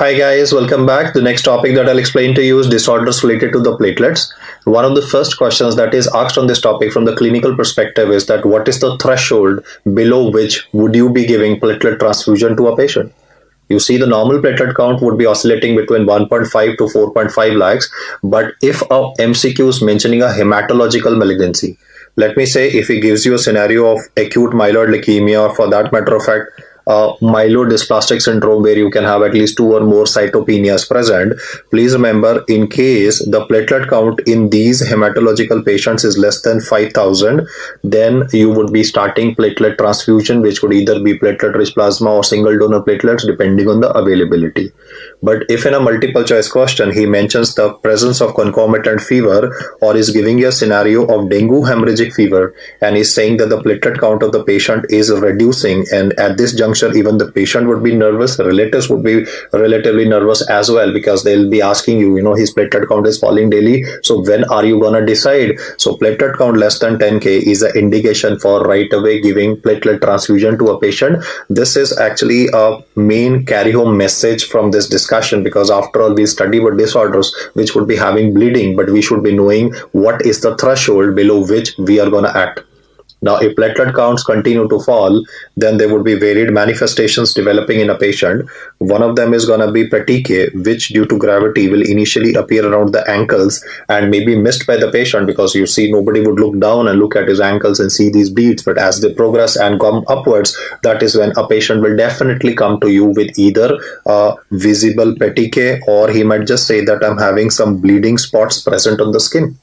Hi guys, welcome back. The next topic that I'll explain to you is disorders related to the platelets. One of the first questions that is asked on this topic from the clinical perspective is that what is the threshold below which would you be giving platelet transfusion to a patient? You see, the normal platelet count would be oscillating between 1.5 to 4.5 lakhs. But if a MCQ is mentioning a hematological malignancy, let me say if he gives you a scenario of acute myeloid leukemia, or for that matter of fact, myelodysplastic syndrome where you can have at least two or more cytopenias present, please remember in case the platelet count in these hematological patients is less than 5,000, then you would be starting platelet transfusion, which would either be platelet rich plasma or single donor platelets depending on the availability. But if in a multiple choice question he mentions the presence of concomitant fever or is giving you a scenario of dengue hemorrhagic fever and is saying that the platelet count of the patient is reducing, and at this juncture even the patient would be nervous, relatives would be relatively nervous as well, because they'll be asking you, his platelet count is falling daily, so when are you gonna decide? So platelet count less than 10k is an indication for right away giving platelet transfusion to a patient. This is actually a main carry home message from this discussion, because after all we study about disorders which would be having bleeding, but we should be knowing what is the threshold below which we are going to act. Now, if platelet counts continue to fall, then there would be varied manifestations developing in a patient. One of them is going to be petechiae, which due to gravity will initially appear around the ankles and may be missed by the patient, because you see nobody would look down and look at his ankles and see these beads. But as they progress and come upwards, that is when a patient will definitely come to you with either a visible petechiae, or he might just say that I'm having some bleeding spots present on the skin.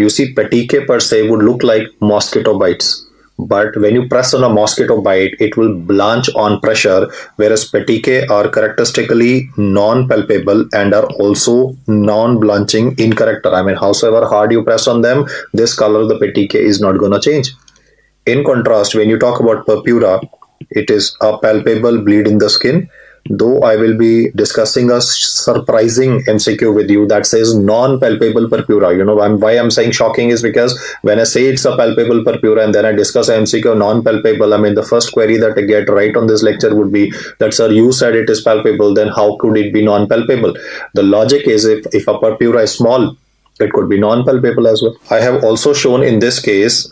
You see, petechiae per se would look like mosquito bites. But when you press on a mosquito bite, it will blanch on pressure, whereas petechiae are characteristically non-palpable and are also non-blanching in character. I mean, however hard you press on them, this color of the petechiae is not going to change. In contrast, when you talk about purpura, it is a palpable bleed in the skin. Though I will be discussing a surprising MCQ with you that says non-palpable purpura. Why I'm saying shocking is because when I say it's a palpable purpura and then I discuss MCQ non-palpable, the first query that I get right on this lecture would be that, sir, you said it is palpable, then how could it be non-palpable? The logic is if a purpura is small, it could be non-palpable as well. I have also shown in this case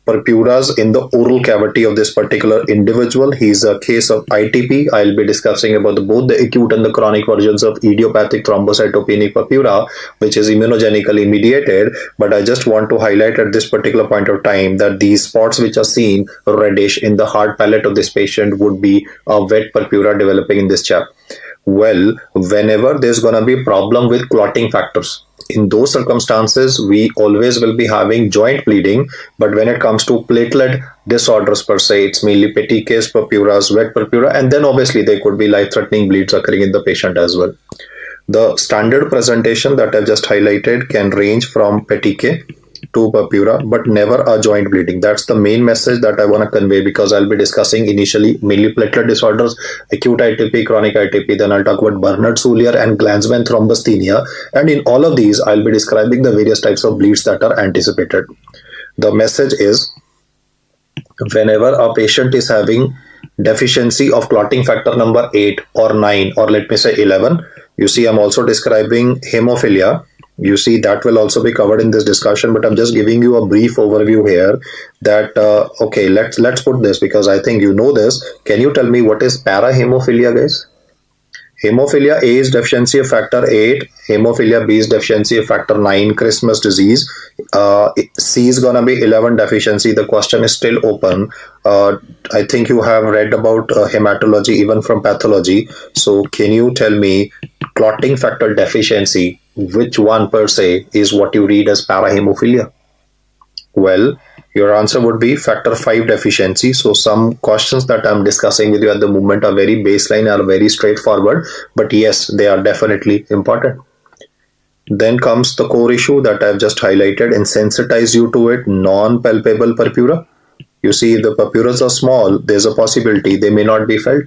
purpuras in the oral cavity of this particular individual. He's a case of ITP. I'll be discussing about both the acute and the chronic versions of idiopathic thrombocytopenic purpura, which is immunogenically mediated. But I just want to highlight at this particular point of time that these spots which are seen reddish in the hard palate of this patient would be a wet purpura developing in this chap. Well, whenever there's going to be a problem with clotting factors, in those circumstances, we always will be having joint bleeding. But when it comes to platelet disorders per se, it's mainly petechiae, purpuras, wet purpura, and then obviously there could be life-threatening bleeds occurring in the patient as well. The standard presentation that I've just highlighted can range from petechiae to purpura, but never a joint bleeding. That's the main message that I want to convey, because I'll be discussing initially mainly platelet disorders, acute ITP, chronic ITP, then I'll talk about Bernard-Soulier and Glanzmann thrombasthenia, and in all of these I'll be describing the various types of bleeds that are anticipated. The message is, whenever a patient is having deficiency of clotting factor number 8 or 9, or let me say 11, you see I'm also describing hemophilia. You see that will also be covered in this discussion, but I'm just giving you a brief overview here that, okay, let's put this, because I think you know this. Can you tell me what is parahemophilia, guys? Hemophilia A is deficiency of factor 8, hemophilia B is deficiency of factor 9, Christmas disease. C is gonna be 11 deficiency. The question is still open. I think you have read about hematology even from pathology. So can you tell me clotting factor deficiency, which one per se is what you read as parahemophilia? Well, your answer would be factor 5 deficiency. So some questions that I'm discussing with you at the moment are very baseline, are very straightforward, but yes, they are definitely important. Then comes the core issue that I've just highlighted and sensitize you to it, non-palpable purpura. You see, if the purpuras are small, there's a possibility they may not be felt.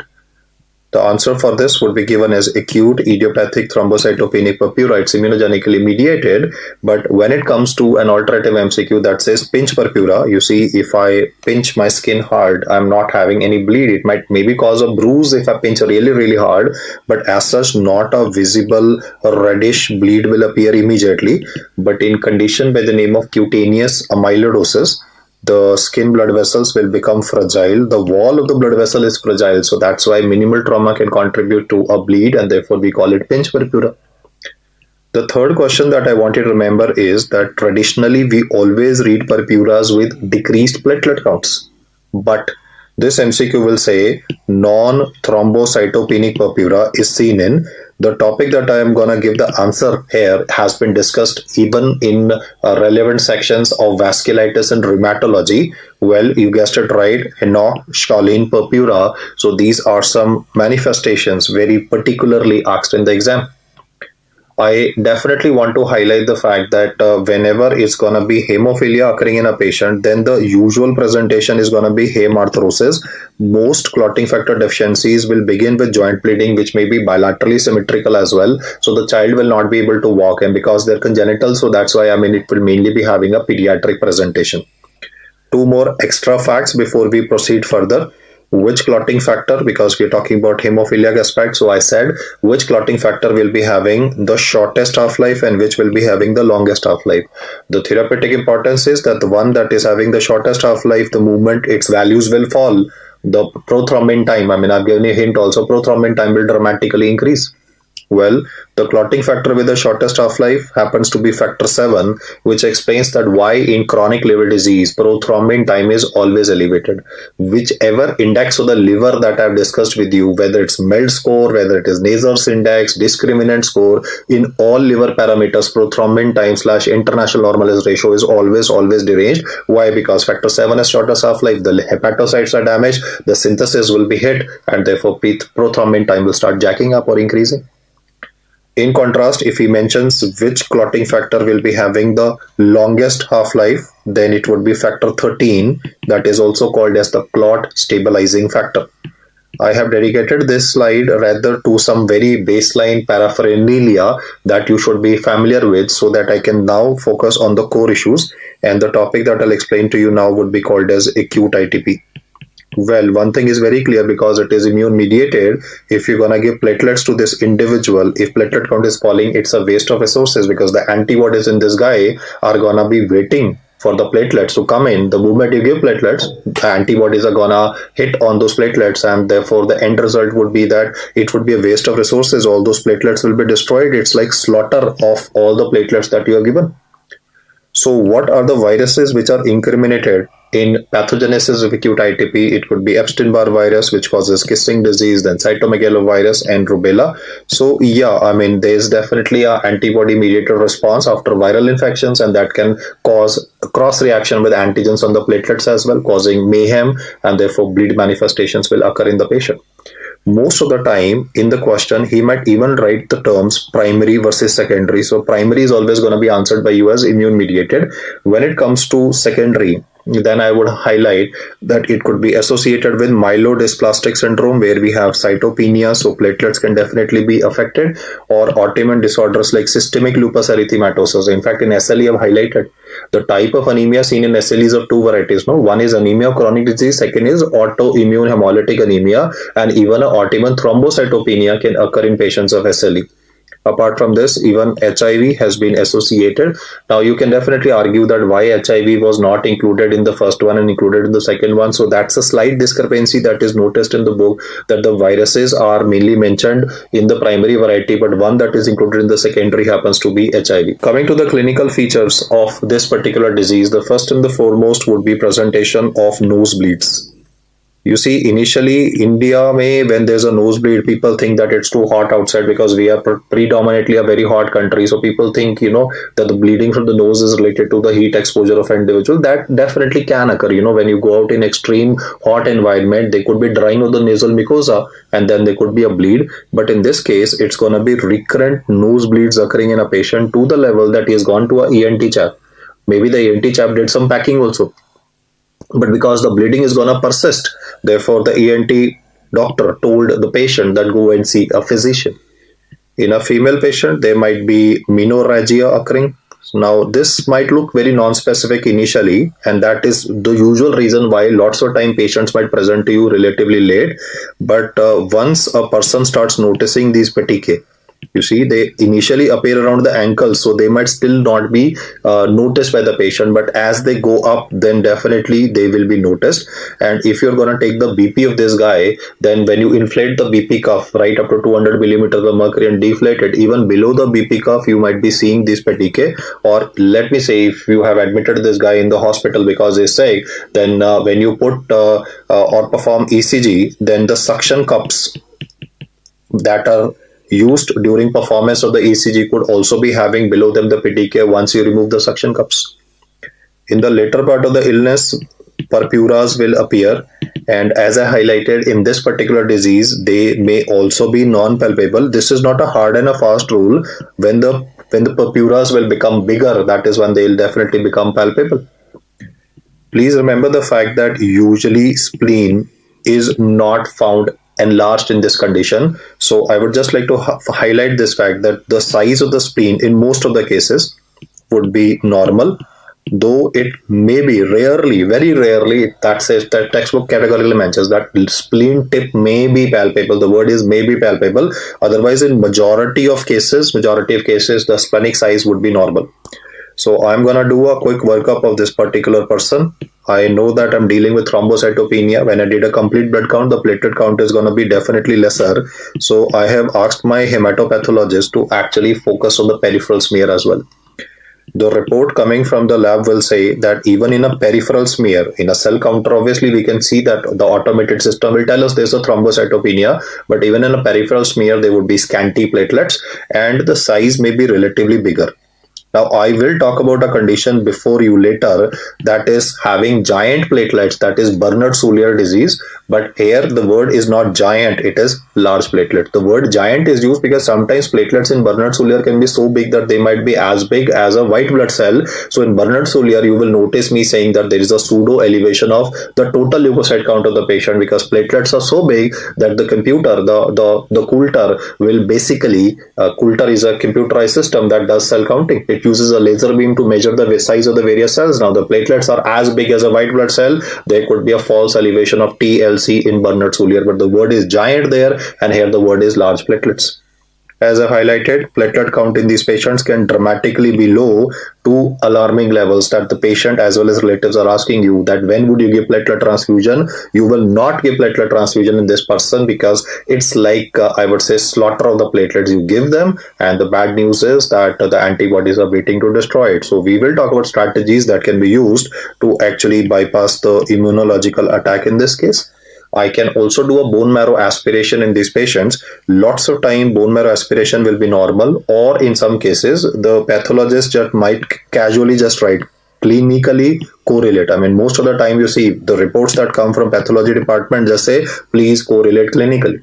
The answer for this would be given as acute idiopathic thrombocytopenic purpura. It's immunogenically mediated, but when it comes to an alternative MCQ that says pinch purpura, you see, if I pinch my skin hard, I'm not having any bleed. It might maybe cause a bruise if I pinch really, really hard, but as such, not a visible reddish bleed will appear immediately. But in condition by the name of cutaneous amyloidosis, the skin blood vessels will become fragile. The wall of the blood vessel is fragile, so that's why minimal trauma can contribute to a bleed, and therefore we call it pinch purpura. The third question that I want you to remember is that traditionally we always read purpuras with decreased platelet counts, but this MCQ will say non-thrombocytopenic purpura is seen in. The topic that I am going to give the answer here has been discussed even in relevant sections of vasculitis and rheumatology. Well, you guessed it right, Henoch-Schönlein purpura. So these are some manifestations very particularly asked in the exam. I definitely want to highlight the fact that whenever it's going to be hemophilia occurring in a patient, then the usual presentation is going to be hemarthrosis. Most clotting factor deficiencies will begin with joint bleeding, which may be bilaterally symmetrical as well. So the child will not be able to walk, and because they're congenital, so that's why it will mainly be having a pediatric presentation. Two more extra facts before we proceed further. Which clotting factor, because we're talking about hemophiliac aspect, so I said which clotting factor will be having the shortest half-life and which will be having the longest half-life. The therapeutic importance is that the one that is having the shortest half-life, the moment its values will fall, the prothrombin time, I've given you a hint also, prothrombin time will dramatically increase. Well, the clotting factor with the shortest half-life happens to be factor 7, which explains that why in chronic liver disease, prothrombin time is always elevated. Whichever index of the liver that I've discussed with you, whether it's MELD score, whether it is Nazar's index, discriminant score, in all liver parameters, prothrombin time / international normalized ratio is always deranged. Why? Because factor 7 is shortest half-life, the hepatocytes are damaged, the synthesis will be hit, and therefore prothrombin time will start jacking up or increasing. In contrast, if he mentions which clotting factor will be having the longest half-life, then it would be factor 13, that is also called as the clot stabilizing factor. I have dedicated this slide rather to some very baseline paraphernalia that you should be familiar with, so that I can now focus on the core issues, and the topic that I'll explain to you now would be called as acute ITP. Well, one thing is very clear, because it is immune mediated. If you're going to give platelets to this individual, if platelet count is falling, it's a waste of resources, because the antibodies in this guy are going to be waiting for the platelets to come in. The moment you give platelets, the antibodies are going to hit on those platelets, and therefore the end result would be that it would be a waste of resources. All those platelets will be destroyed. It's like slaughter of all the platelets that you are given. So what are the viruses which are incriminated in pathogenesis of acute ITP? It could be Epstein-Barr virus, which causes kissing disease, then cytomegalovirus and rubella. So yeah, there's definitely an antibody-mediated response after viral infections, and that can cause a cross-reaction with antigens on the platelets as well, causing mayhem, and therefore bleed manifestations will occur in the patient. Most of the time in the question, he might even write the terms primary versus secondary. So primary is always going to be answered by you as immune mediated. When it comes to secondary, then I would highlight that it could be associated with myelodysplastic syndrome, where we have cytopenia, so platelets can definitely be affected, or autoimmune disorders like systemic lupus erythematosus. In fact, in SLE I've highlighted the type of anemia seen in SLE is of two varieties. No, one is anemia of chronic disease, second is autoimmune hemolytic anemia, and even autoimmune thrombocytopenia can occur in patients of SLE. Apart from this, even HIV has been associated. Now, you can definitely argue that why HIV was not included in the first one and included in the second one. So that's a slight discrepancy that is noticed in the book, that the viruses are mainly mentioned in the primary variety, but one that is included in the secondary happens to be HIV. Coming to the clinical features of this particular disease, the first and the foremost would be presentation of nosebleeds. You see, initially, India when there's a nosebleed, people think that it's too hot outside, because we are predominantly a very hot country. So people think, that the bleeding from the nose is related to the heat exposure of an individual. That definitely can occur. When you go out in extreme hot environment, they could be drying of the nasal mucosa, and then there could be a bleed. But in this case, it's going to be recurrent nosebleeds occurring in a patient to the level that he has gone to a ENT chap. Maybe the ENT chap did some packing also. But because the bleeding is going to persist, therefore the ENT doctor told the patient that go and see a physician. In a female patient, there might be menorrhagia occurring. Now, this might look very non-specific initially, and that is the usual reason why lots of time patients might present to you relatively late. But once a person starts noticing these petechiae, you see, they initially appear around the ankles, so they might still not be noticed by the patient. But as they go up, then definitely they will be noticed. And if you're going to take the BP of this guy, then when you inflate the BP cuff right up to 200 millimeters of mercury and deflate it, even below the BP cuff, you might be seeing these petechiae. Or let me say, if you have admitted this guy in the hospital because he's sick, then when you put or perform ECG, then the suction cups that are used during performance of the ECG could also be having below them the petechiae once you remove the suction cups. In the later part of the illness, purpuras will appear, and as I highlighted in this particular disease, they may also be non-palpable. This is not a hard and a fast rule. When the purpuras will become bigger, that is when they will definitely become palpable. Please remember the fact that usually spleen is not found enlarged in this condition. So I would just like to highlight this fact that the size of the spleen in most of the cases would be normal, though it may be rarely, very rarely, that says that textbook categorically mentions that spleen tip may be palpable. The word is may be palpable. Otherwise, in majority of cases, the splenic size would be normal. So I'm going to do a quick workup of this particular person. I know that I'm dealing with thrombocytopenia. When I did a complete blood count, the platelet count is going to be definitely lesser. So I have asked my hematopathologist to actually focus on the peripheral smear as well. The report coming from the lab will say that even in a peripheral smear, in a cell counter, obviously we can see that the automated system will tell us there's a thrombocytopenia, but even in a peripheral smear, there would be scanty platelets and the size may be relatively bigger. Now, I will talk about a condition before you later, that is having giant platelets, that is Bernard-Soulier disease. But here the word is not giant, it is large platelet. The word giant is used because sometimes platelets in Bernard-Soulier can be so big that they might be as big as a white blood cell. So in Bernard-Soulier, you will notice me saying that there is a pseudo elevation of the total leukocyte count of the patient because platelets are so big that the computer, the Coulter will basically, Coulter is a computerized system that does cell counting. It uses a laser beam to measure the size of the various cells. Now the platelets are as big as a white blood cell. There could be a false elevation of TLC in Bernard-Soulier, but the word is giant there, and here the word is large platelets. As I highlighted, platelet count in these patients can dramatically be low to alarming levels that the patient as well as relatives are asking you that when would you give platelet transfusion? You will not give platelet transfusion in this person because it's like, I would say, slaughter of the platelets. You give them, and the bad news is that the antibodies are waiting to destroy it. So we will talk about strategies that can be used to actually bypass the immunological attack in this case. I can also do a bone marrow aspiration in these patients. Lots of time bone marrow aspiration will be normal, or in some cases the pathologist just might casually just write clinically correlate. I mean, most of the time you see the reports that come from pathology department just say please correlate clinically.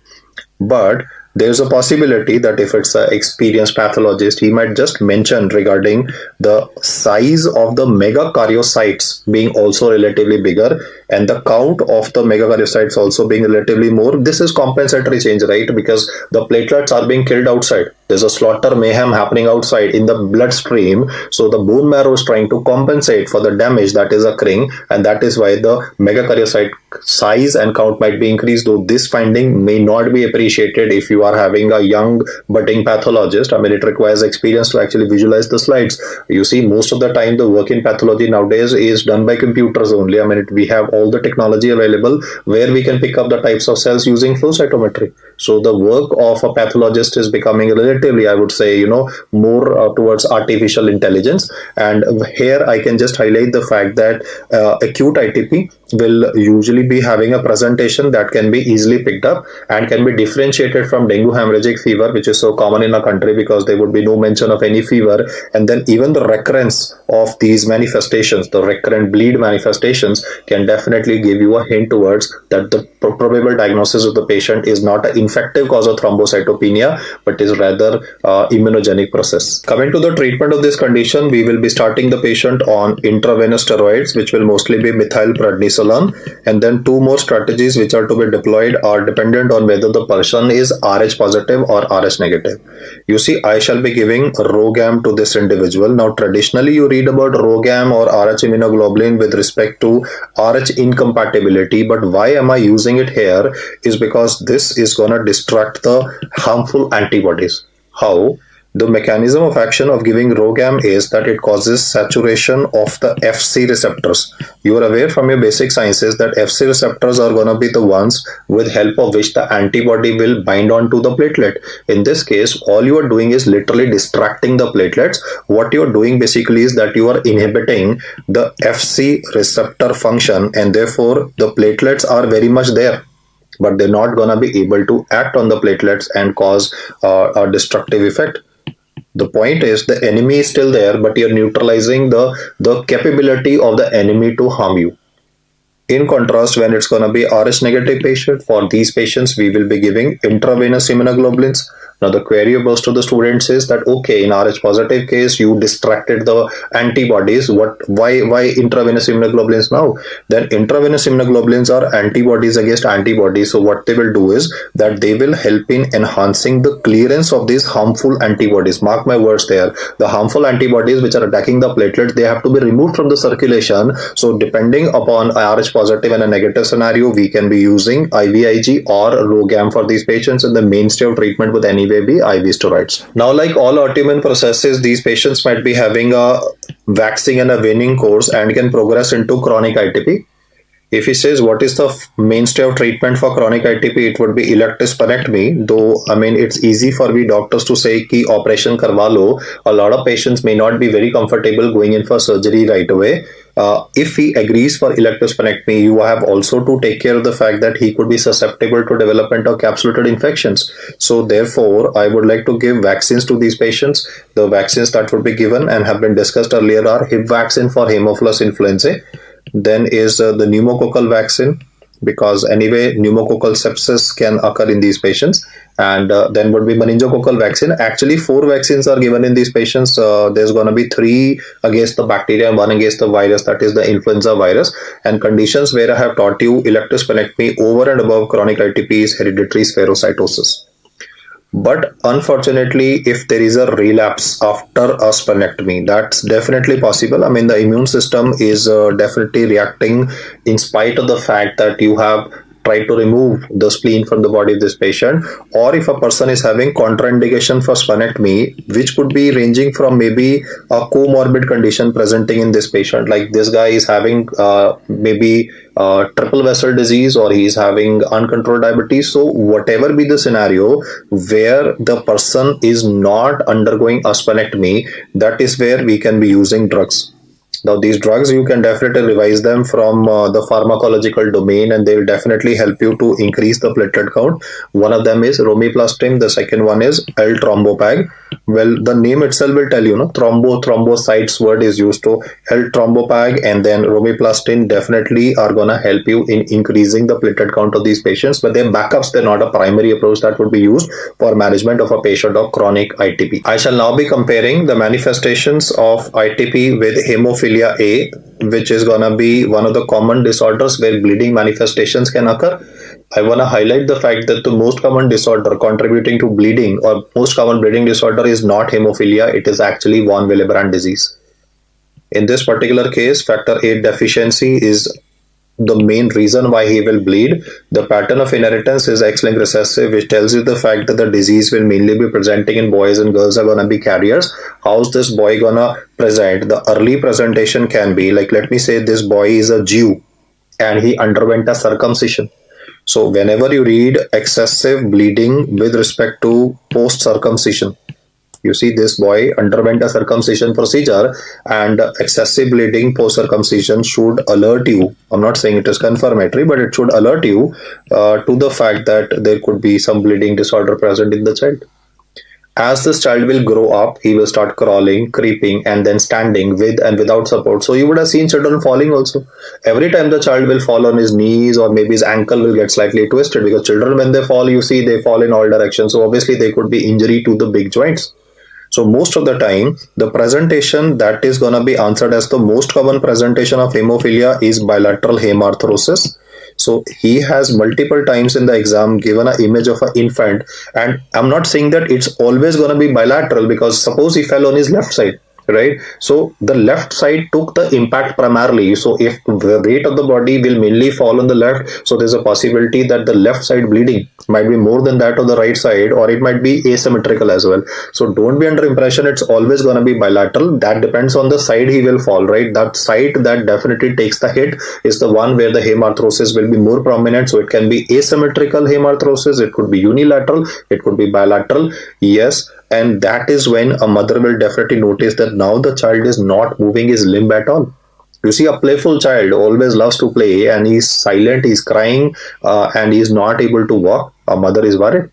But there's a possibility that if it's an experienced pathologist, he might just mention regarding the size of the megakaryocytes being also relatively bigger and the count of the megakaryocytes also being relatively more. This is compensatory change, right? Because the platelets are being killed outside. There's a slaughter mayhem happening outside in the bloodstream. So the bone marrow is trying to compensate for the damage that is occurring, and that is why the megakaryocyte size and count might be increased, though this finding may not be appreciated if you are having a young budding pathologist. I mean, it requires experience to actually visualize the slides. You see, most of the time the work in pathology nowadays is done by computers only. I mean, we have all the technology available where we can pick up the types of cells using flow cytometry. So the work of a pathologist is becoming relatively, I would say, more towards artificial intelligence. And here I can just highlight the fact that acute ITP will usually be having a presentation that can be easily picked up and can be differentiated from dengue hemorrhagic fever, which is so common in our country because there would be no mention of any fever. And then even the recurrence of these manifestations, the recurrent bleed manifestations, can definitely give you a hint towards that the probable diagnosis of the patient is not an infective cause of thrombocytopenia, but is rather another immunogenic process. Coming to the treatment of this condition, we will be starting the patient on intravenous steroids, which will mostly be methylprednisolone, and then two more strategies which are to be deployed are dependent on whether the person is Rh positive or Rh negative. You see, I shall be giving ROGAM to this individual. Now, traditionally, you read about ROGAM or Rh immunoglobulin with respect to Rh incompatibility, but why am I using it here is because this is going to distract the harmful antibodies. How? The mechanism of action of giving ROGAM is that it causes saturation of the Fc receptors. You are aware from your basic sciences that Fc receptors are going to be the ones with help of which the antibody will bind on to the platelet. In this case, all you are doing is literally distracting the platelets. What you are doing basically is that you are inhibiting the Fc receptor function, and therefore the platelets are very much there, but they're not going to be able to act on the platelets and cause a destructive effect. The point is the enemy is still there, but you're neutralizing the capability of the enemy to harm you. In contrast, when it's going to be Rh negative patient, for these patients, we will be giving intravenous immunoglobulins. Now, the query goes to the students is that, okay, in Rh positive case, you distracted the antibodies. Why intravenous immunoglobulins now? Then intravenous immunoglobulins are antibodies against antibodies. So what they will do is that they will help in enhancing the clearance of these harmful antibodies. Mark my words there. The harmful antibodies which are attacking the platelets, they have to be removed from the circulation. So depending upon Rh positive and a negative scenario, we can be using IVIG or ROGAM for these patients, and the mainstay of treatment would anyway be IV steroids. Now, like all autoimmune processes, these patients might be having a waxing and a waning course and can progress into chronic ITP. If he says what is the mainstay of treatment for chronic ITP, it would be elective splenectomy. Though, I mean, it's easy for we doctors to say ki operation karwa lo. A lot of patients may not be very comfortable going in for surgery right away. If he agrees for elective splenectomy, you have also to take care of the fact that he could be susceptible to development of capsulated infections. So therefore, I would like to give vaccines to these patients. The vaccines that would be given and have been discussed earlier are Hib vaccine for Haemophilus influenzae. Then is the pneumococcal vaccine, because anyway pneumococcal sepsis can occur in these patients, and then would be meningococcal vaccine. Actually 4 vaccines are given in these patients. There's going to be 3 against the bacteria and 1 against the virus, that is the influenza virus. And conditions where I have taught you elective splenectomy over and above chronic ITP is hereditary spherocytosis. But unfortunately, if there is a relapse after a splenectomy, that's definitely possible. I mean, the immune system is definitely reacting in spite of the fact that you have tried to remove the spleen from the body of this patient. Or if a person is having contraindication for splenectomy, which could be ranging from maybe a comorbid condition presenting in this patient, like this guy is having maybe triple vessel disease, or he is having uncontrolled diabetes. So whatever be the scenario where the person is not undergoing a splenectomy, that is where we can be using drugs. Now, these drugs, you can definitely revise them from the pharmacological domain, and they will definitely help you to increase the platelet count. One of them is romiplostim. The second one is L-trombopag. Well, the name itself will tell you, no? Thrombocytes word is used to L-trombopag, and then romiplostim definitely are going to help you in increasing the platelet count of these patients. But they're backups. They're not a primary approach that would be used for management of a patient of chronic ITP. I shall now be comparing the manifestations of ITP with hemophilia A, which is going to be one of the common disorders where bleeding manifestations can occur. I want to highlight the fact that the most common disorder contributing to bleeding, or most common bleeding disorder, is not hemophilia. It is actually von Willebrand disease. In this particular case, factor VIII deficiency is the main reason why he will bleed. The pattern of inheritance is X-linked recessive, which tells you the fact that the disease will mainly be presenting in boys, and girls are going to be carriers. How's this boy going to present? The early presentation can be like, let me say this boy is a Jew and he underwent a circumcision. So whenever you read excessive bleeding with respect to post-circumcision, you see this boy underwent a circumcision procedure, and excessive bleeding post-circumcision should alert you. I'm not saying it is confirmatory, but it should alert you to the fact that there could be some bleeding disorder present in the child. As this child will grow up, he will start crawling, creeping, and then standing with and without support. So you would have seen children falling also. Every time the child will fall on his knees, or maybe his ankle will get slightly twisted, because children, when they fall, you see they fall in all directions. So obviously they could be injury to the big joints. So most of the time, the presentation that is going to be answered as the most common presentation of hemophilia is bilateral hemarthrosis. So he has multiple times in the exam given an image of an infant, and I'm not saying that it's always going to be bilateral, because suppose he fell on his left side, right? So the left side took the impact primarily. So if the weight of the body will mainly fall on the left, so there's a possibility that the left side bleeding might be more than that of the right side, or it might be asymmetrical as well. So don't be under impression it's always going to be bilateral. That depends on the side he will fall, right? That side that definitely takes the hit is the one where the hemarthrosis will be more prominent. So it can be asymmetrical hemarthrosis, it could be unilateral, it could be bilateral. Yes, and that is when a mother will definitely notice that now the child is not moving his limb at all. You see, a playful child always loves to play, and he's silent, he's crying, and he's not able to walk. A mother is worried.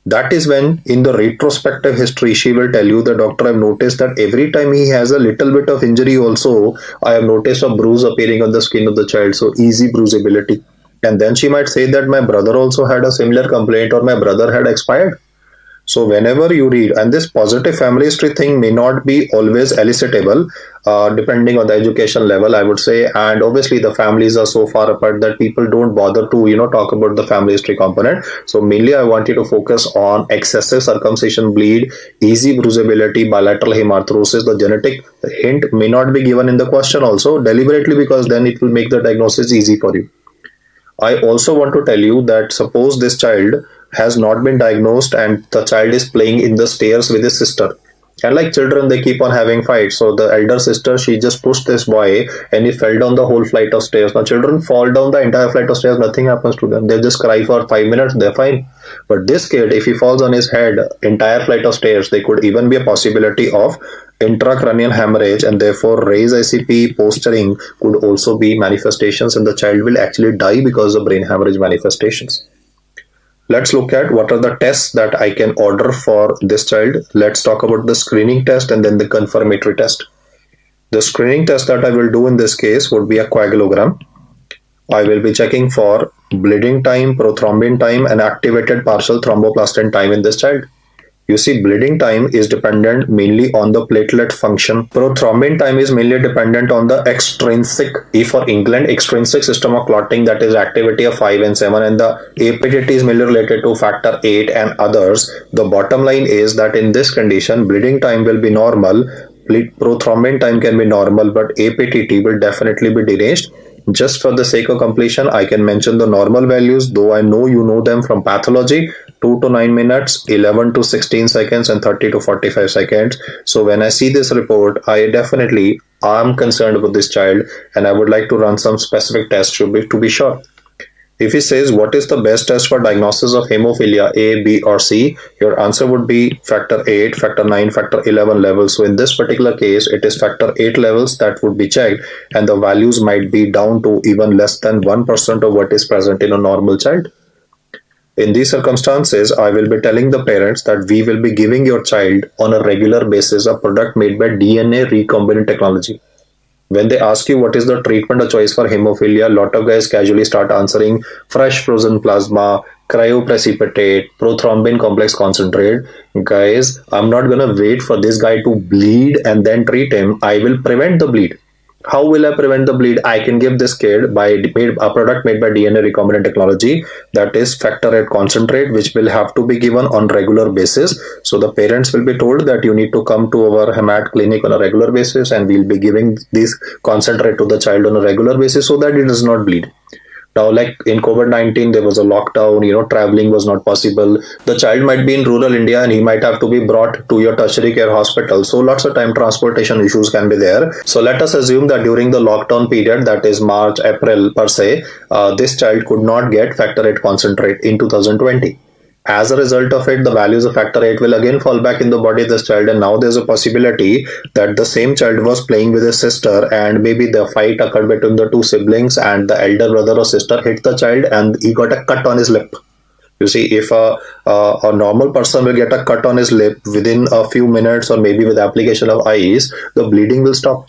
That is when, in the retrospective history, she will tell you, the doctor, I've noticed that every time he has a little bit of injury, also, I have noticed a bruise appearing on the skin of the child. So, easy bruisability. And then she might say that my brother also had a similar complaint, or my brother had expired. So whenever you read, and this positive family history thing may not be always elicitable, depending on the education level, I would say, and obviously the families are so far apart that people don't bother to talk about the family history component. So mainly I want you to focus on excessive circumcision bleed, easy bruisability, bilateral hemarthrosis. The genetic hint may not be given in the question also deliberately, because then it will make the diagnosis easy for you. I also want to tell you that suppose this child has not been diagnosed and the child is playing in the stairs with his sister. And like children, they keep on having fights. So the elder sister, she just pushed this boy and he fell down the whole flight of stairs. Now children fall down the entire flight of stairs, nothing happens to them. They just cry for 5 minutes, they're fine. But this kid, if he falls on his head, entire flight of stairs, there could even be a possibility of intracranial hemorrhage, and therefore raised ICP posturing could also be manifestations, and the child will actually die because of brain hemorrhage manifestations. Let's look at what are the tests that I can order for this child. Let's talk about the screening test and then the confirmatory test. The screening test that I will do in this case would be a coagulogram. I will be checking for bleeding time, prothrombin time, and activated partial thromboplastin time in this child. You see, bleeding time is dependent mainly on the platelet function. Prothrombin time is mainly dependent on the extrinsic, E for England, extrinsic system of clotting, that is activity of 5 and 7, and the APTT is mainly related to factor 8 and others. The bottom line is that in this condition, bleeding time will be normal, prothrombin time can be normal, but APTT will definitely be deranged. Just for the sake of completion, I can mention the normal values, though I know you know them from pathology: 2 to 9 minutes, 11 to 16 seconds, and 30 to 45 seconds. So when I see this report, I definitely am concerned about this child, and I would like to run some specific tests to be sure. If he says what is the best test for diagnosis of hemophilia, A, B, or C, your answer would be factor 8, factor 9, factor 11 levels. So in this particular case, it is factor 8 levels that would be checked, and the values might be down to even less than 1% of what is present in a normal child. In these circumstances, I will be telling the parents that we will be giving your child on a regular basis a product made by DNA recombinant technology. When they ask you what is the treatment of choice for hemophilia, a lot of guys casually start answering fresh frozen plasma, cryoprecipitate, prothrombin complex concentrate. Guys, I'm not going to wait for this guy to bleed and then treat him. I will prevent the bleed. How will I prevent the bleed? I can give this kid a product made by DNA recombinant technology, that is factor 8 concentrate, which will have to be given on regular basis. So the parents will be told that you need to come to our hemat clinic on a regular basis, and we'll be giving this concentrate to the child on a regular basis so that it does not bleed. Now, like in COVID-19, there was a lockdown, traveling was not possible. The child might be in rural India and he might have to be brought to your tertiary care hospital. So lots of time transportation issues can be there. So let us assume that during the lockdown period, that is March, April per se, this child could not get factor 8 concentrate in 2020. As a result of it, the values of factor 8 will again fall back in the body of this child, and now there's a possibility that the same child was playing with his sister, and maybe the fight occurred between the two siblings, and the elder brother or sister hit the child and he got a cut on his lip. You see, if a normal person will get a cut on his lip within a few minutes or maybe with application of ice, the bleeding will stop.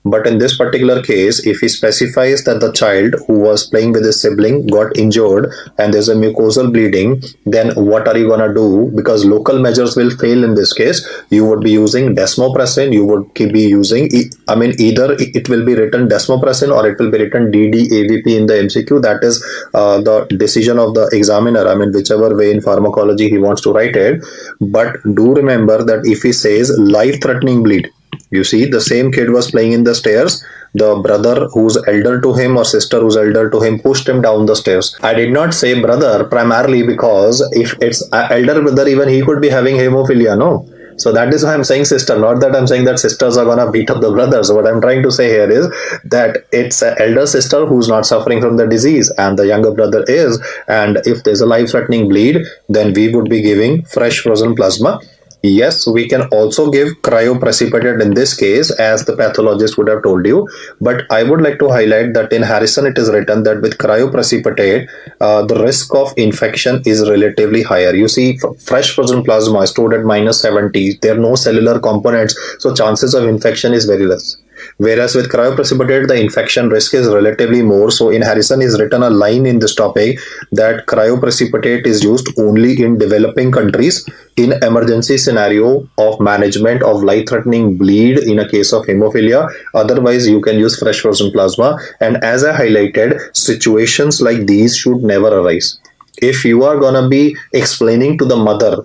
But in this particular case, if he specifies that the child who was playing with his sibling got injured and there's a mucosal bleeding, then what are you going to do? Because local measures will fail in this case. You would be using desmopressin, you would be using, I mean, either it will be written desmopressin or it will be written DDAVP in the MCQ. That is the decision of the examiner. I mean, whichever way in pharmacology he wants to write it. But do remember that if he says life-threatening bleed, you see, the same kid was playing in the stairs. The brother who's elder to him or sister who's elder to him pushed him down the stairs. I did not say brother primarily because if it's elder brother, even he could be having hemophilia, no? So that is why I'm saying sister, not that I'm saying that sisters are gonna beat up the brothers. What I'm trying to say here is that it's an elder sister who's not suffering from the disease and the younger brother is. And if there's a life-threatening bleed, then we would be giving fresh frozen plasma. Yes, we can also give cryoprecipitate in this case, as the pathologist would have told you. But I would like to highlight that in Harrison it is written that with cryoprecipitate, the risk of infection is relatively higher. You see, fresh frozen plasma stored at -70, there are no cellular components, so chances of infection is very less. Whereas with cryoprecipitate, the infection risk is relatively more. So in Harrison is written a line in this topic that cryoprecipitate is used only in developing countries in emergency scenario of management of life-threatening bleed in a case of hemophilia. Otherwise, you can use fresh frozen plasma. And as I highlighted, situations like these should never arise. If you are going to be explaining to the mother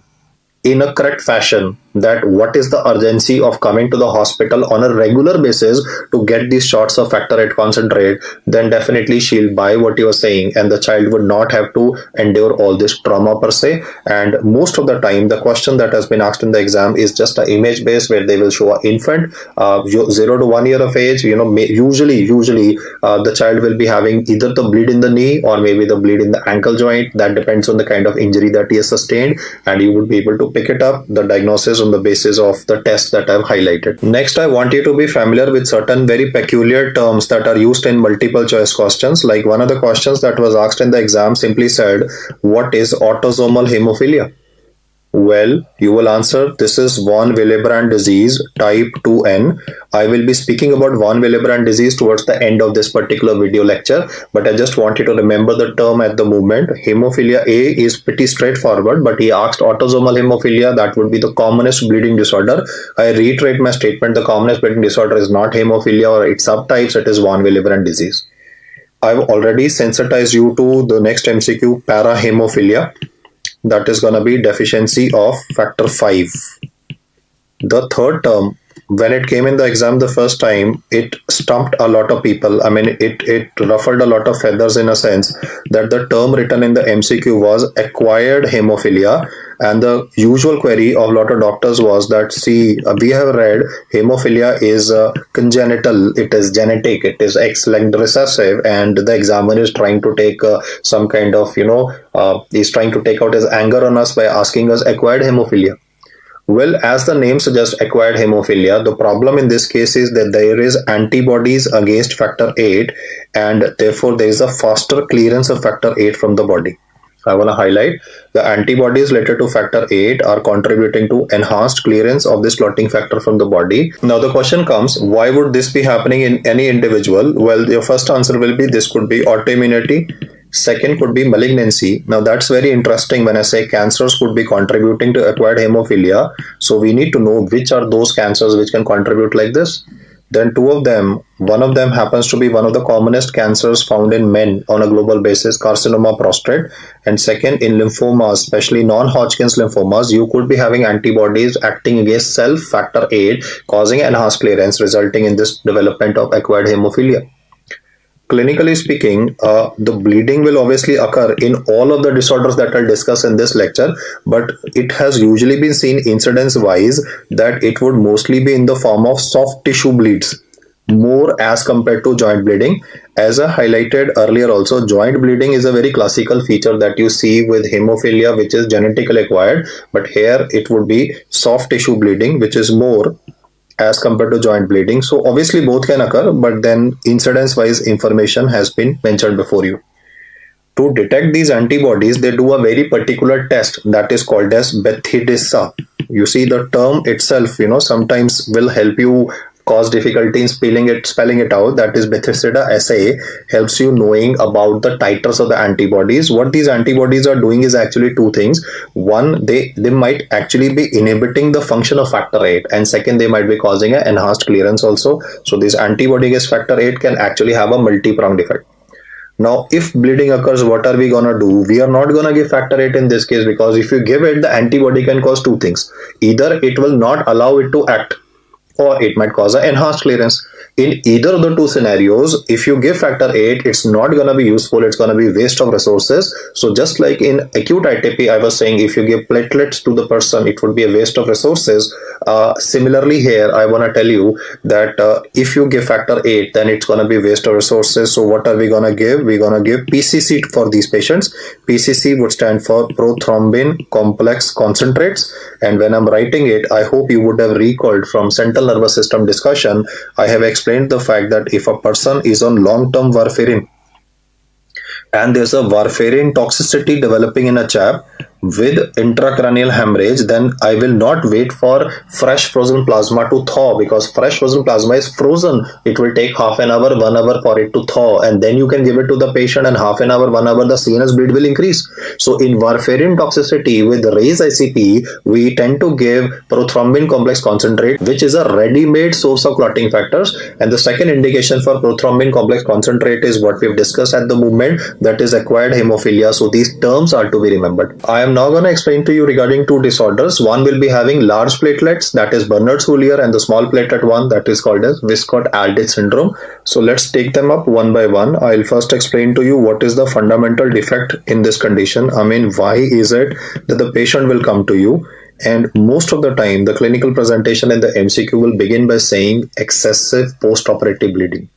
in a correct fashion that what is the urgency of coming to the hospital on a regular basis to get these shots of factor 8 concentrate, then definitely she'll buy what you are saying and the child would not have to endure all this trauma per se. And most of the time the question that has been asked in the exam is just an image based where they will show an infant 0 to 1 year of age. Usually the child will be having either the bleed in the knee or maybe the bleed in the ankle joint. That depends on the kind of injury that he has sustained, and you would be able to pick it up, the diagnosis, on the basis of the test that I've highlighted. Next, I want you to be familiar with certain very peculiar terms that are used in multiple choice questions. Like one of the questions that was asked in the exam simply said, what is autosomal hemophilia? Well, you will answer, this is von Willebrand disease type 2N. I will be speaking about von Willebrand disease towards the end of this particular video lecture, but I just want you to remember the term at the moment. Hemophilia A is pretty straightforward, but he asked autosomal hemophilia, that would be the commonest bleeding disorder. I reiterate my statement, the commonest bleeding disorder is not hemophilia or its subtypes, it is von Willebrand disease. I've already sensitized you to the next MCQ, parahemophilia. That is going to be deficiency of factor 5. The third term, when it came in the exam the first time, it stumped a lot of people. I mean, it ruffled a lot of feathers in a sense that the term written in the MCQ was acquired hemophilia. And the usual query of a lot of doctors was that, see, we have read hemophilia is congenital, it is genetic, it is X-linked recessive, and the examiner is trying to take some kind of, he's trying to take out his anger on us by asking us acquired hemophilia. Well, as the name suggests, acquired hemophilia, the problem in this case is that there is antibodies against factor 8 and therefore there is a faster clearance of factor 8 from the body. I want to highlight the antibodies related to factor 8 are contributing to enhanced clearance of this clotting factor from the body. Now the question comes, why would this be happening in any individual? Well, your first answer will be this could be autoimmunity. Second could be malignancy. Now that's very interesting when I say cancers could be contributing to acquired hemophilia. So we need to know which are those cancers which can contribute like this. Then two of them, one of them happens to be one of the commonest cancers found in men on a global basis, carcinoma prostate. And second, in lymphomas, especially non-Hodgkin's lymphomas, you could be having antibodies acting against self factor 8, causing enhanced clearance, resulting in this development of acquired hemophilia. Clinically speaking, the bleeding will obviously occur in all of the disorders that I'll discuss in this lecture, but it has usually been seen incidence-wise that it would mostly be in the form of soft tissue bleeds, more as compared to joint bleeding. As I highlighted earlier also, joint bleeding is a very classical feature that you see with hemophilia, which is genetically acquired, but here it would be soft tissue bleeding, which is more as compared to joint bleeding. So obviously both can occur, but then incidence wise information has been mentioned before you. To detect these antibodies, they do a very particular test that is called as Bethesda. You see, the term itself, sometimes will help you cause difficulty in spelling it out. That is Bethesda assay helps you knowing about the titers of the antibodies. What these antibodies are doing is actually two things. One, they might actually be inhibiting the function of factor 8, and second, they might be causing an enhanced clearance also. So this antibody against factor 8 can actually have a multi-pronged effect. Now, if bleeding occurs, what are we gonna do? We are not gonna give factor 8 in this case, because if you give it, the antibody can cause two things. Either it will not allow it to act, or it might cause an enhanced clearance. In either of the two scenarios, if you give factor 8, it's not going to be useful, it's going to be waste of resources. So just like in acute ITP, I was saying, if you give platelets to the person, it would be a waste of resources. Similarly here, I want to tell you that if you give factor 8, then it's going to be waste of resources. So what are we going to give? We're going to give PCC for these patients. PCC would stand for prothrombin complex concentrates. And when I'm writing it, I hope you would have recalled from central nervous system discussion, I have explained the fact that if a person is on long-term warfarin and there's a warfarin toxicity developing in a chap with intracranial hemorrhage, then I will not wait for fresh frozen plasma to thaw, because fresh frozen plasma is frozen. It will take half an hour, 1 hour for it to thaw, and then you can give it to the patient, and half an hour, 1 hour, the CNS bleed will increase. So in warfarin toxicity with raised ICP, we tend to give prothrombin complex concentrate, which is a ready-made source of clotting factors. And the second indication for prothrombin complex concentrate is what we've discussed at the moment, that is acquired hemophilia. So these terms are to be remembered. I am now going to explain to you regarding two disorders. One will be having large platelets, that is Bernard-Soulier, and the small platelet one, that is called as Wiskott-Aldrich syndrome. So let's take them up one by one. I'll first explain to you what is the fundamental defect in this condition. I mean, why is it that the patient will come to you? And most of the time, the clinical presentation in the MCQ will begin by saying excessive post-operative bleeding.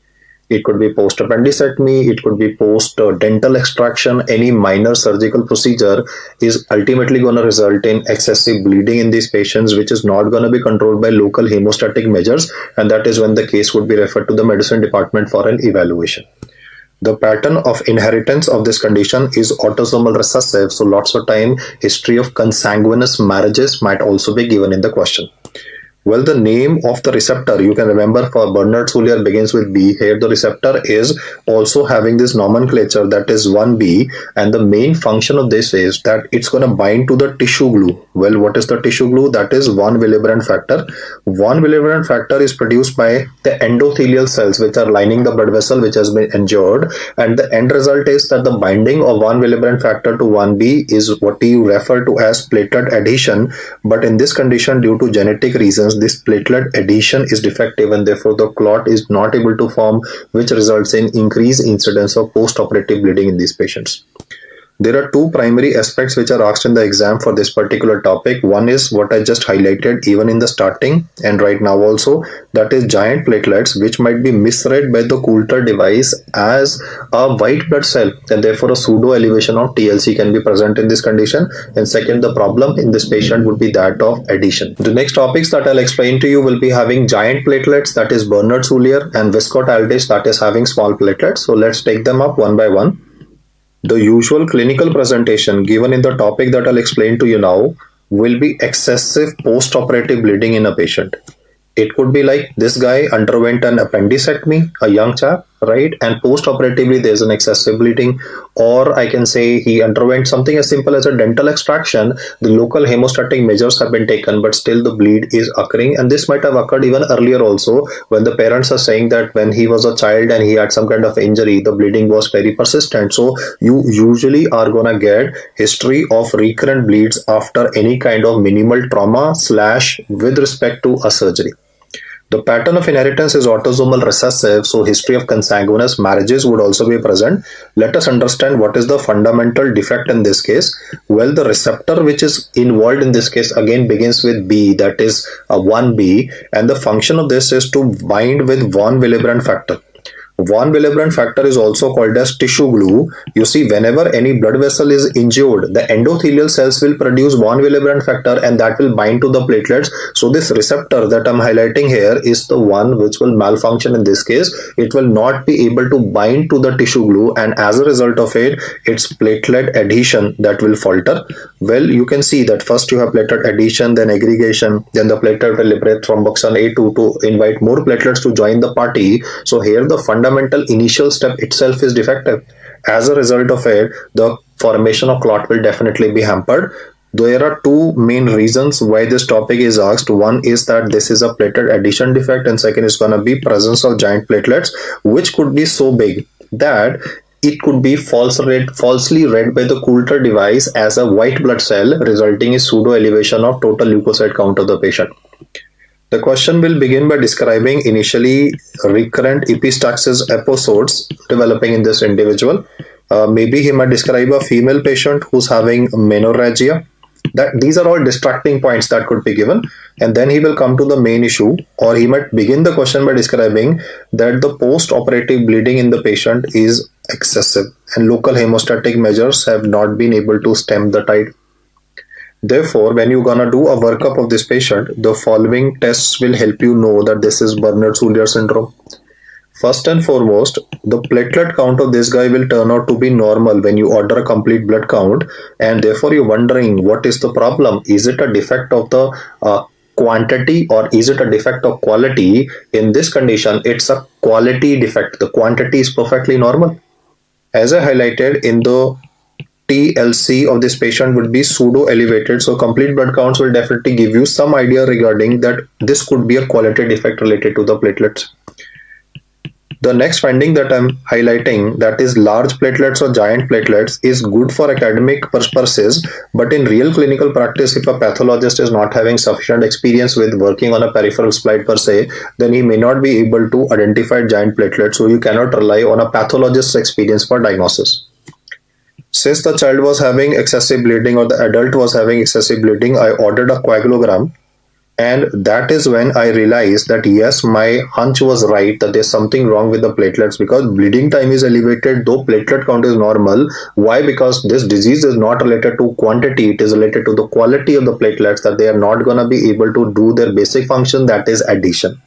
It could be post-appendectomy, it could be post-dental extraction. Any minor surgical procedure is ultimately going to result in excessive bleeding in these patients, which is not going to be controlled by local hemostatic measures, and that is when the case would be referred to the medicine department for an evaluation. The pattern of inheritance of this condition is autosomal recessive, so lots of time history of consanguineous marriages might also be given in the question. Well, the name of the receptor, you can remember for Bernard-Soulier begins with B. Here the receptor is also having this nomenclature, that is 1B, and the main function of this is that it's going to bind to the tissue glue. Well, what is the tissue glue? That is von Willebrand factor. Von Willebrand factor is produced by the endothelial cells which are lining the blood vessel which has been injured, and the end result is that the binding of von Willebrand factor to 1B is what you refer to as platelet adhesion. But in this condition, due to genetic reasons, this platelet adhesion is defective, and therefore the clot is not able to form, which results in increased incidence of post-operative bleeding in these patients. There are two primary aspects which are asked in the exam for this particular topic. One is what I just highlighted even in the starting and right now also, that is giant platelets, which might be misread by the Coulter device as a white blood cell, and therefore a pseudo elevation of TLC can be present in this condition. And second, the problem in this patient would be that of adhesion. The next topics that I'll explain to you will be having giant platelets, that is Bernard-Soulier, and Wiskott-Aldrich, that is having small platelets. So let's take them up one by one. The usual clinical presentation given in the topic that I'll explain to you now will be excessive post-operative bleeding in a patient. It could be like this guy underwent an appendectomy, a young chap, right? And post-operatively there's an excessive bleeding. Or I can say he underwent something as simple as a dental extraction. The local hemostatic measures have been taken, but still the bleed is occurring. And this might have occurred even earlier also, when the parents are saying that when he was a child and he had some kind of injury, the bleeding was very persistent. So you usually are gonna get history of recurrent bleeds after any kind of minimal trauma / with respect to a surgery. The pattern of inheritance is autosomal recessive, so history of consanguineous marriages would also be present. Let us understand what is the fundamental defect in this case. Well, the receptor which is involved in this case again begins with B, that is a 1B, and the function of this is to bind with von Willebrand factor. Von Willebrand factor is also called as tissue glue. You see, whenever any blood vessel is injured, the endothelial cells will produce von Willebrand factor and that will bind to the platelets. So this receptor that I'm highlighting here is the one which will malfunction in this case. It will not be able to bind to the tissue glue, and as a result of it, it's platelet adhesion that will falter. Well, you can see that first you have platelet adhesion, then aggregation, then the platelet will liberate thromboxane A2 to invite more platelets to join the party. So here the fundamental initial step itself is defective. As a result of it, the formation of clot will definitely be hampered. There are two main reasons why this topic is asked. One is that this is a platelet adhesion defect, and second is going to be presence of giant platelets, which could be so big that it could be falsely read by the Coulter device as a white blood cell, resulting in pseudo elevation of total leukocyte count of the patient. The question will begin by describing initially recurrent epistaxis episodes developing in this individual. Maybe he might describe a female patient who's having menorrhagia. That these are all distracting points that could be given, and then he will come to the main issue, or he might begin the question by describing that the post-operative bleeding in the patient is excessive and local hemostatic measures have not been able to stem the tide. Therefore, when you're gonna do a workup of this patient, the following tests will help you know that this is Bernard-Soulier syndrome. First and foremost, the platelet count of this guy will turn out to be normal when you order a complete blood count, and therefore you're wondering what is the problem. Is it a defect of the quantity or is it a defect of quality? In this condition, it's a quality defect. The quantity is perfectly normal. As I highlighted, in the TLC of this patient would be pseudo elevated, so complete blood counts will definitely give you some idea regarding that this could be a quality defect related to the platelets. The next finding that I'm highlighting, that is large platelets or giant platelets, is good for academic purposes, but in real clinical practice, if a pathologist is not having sufficient experience with working on a peripheral slide per se, then he may not be able to identify giant platelets, so you cannot rely on a pathologist's experience for diagnosis. Since the child was having excessive bleeding or the adult was having excessive bleeding, I ordered a coagulogram. And that is when I realized that yes, my hunch was right, that there's something wrong with the platelets, because bleeding time is elevated, though platelet count is normal. Why? Because this disease is not related to quantity, it is related to the quality of the platelets, that they are not going to be able to do their basic function, that is adhesion.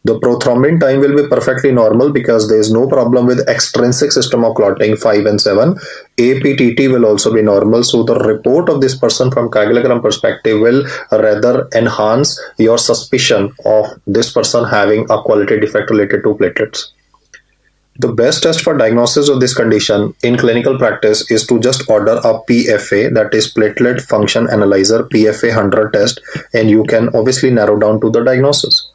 The prothrombin time will be perfectly normal because there is no problem with extrinsic system of clotting 5 and 7. APTT will also be normal. So the report of this person from coagulogram perspective will rather enhance your suspicion of this person having a quality defect related to platelets. The best test for diagnosis of this condition in clinical practice is to just order a PFA, that is platelet function analyzer, PFA 100 test, and you can obviously narrow down to the diagnosis.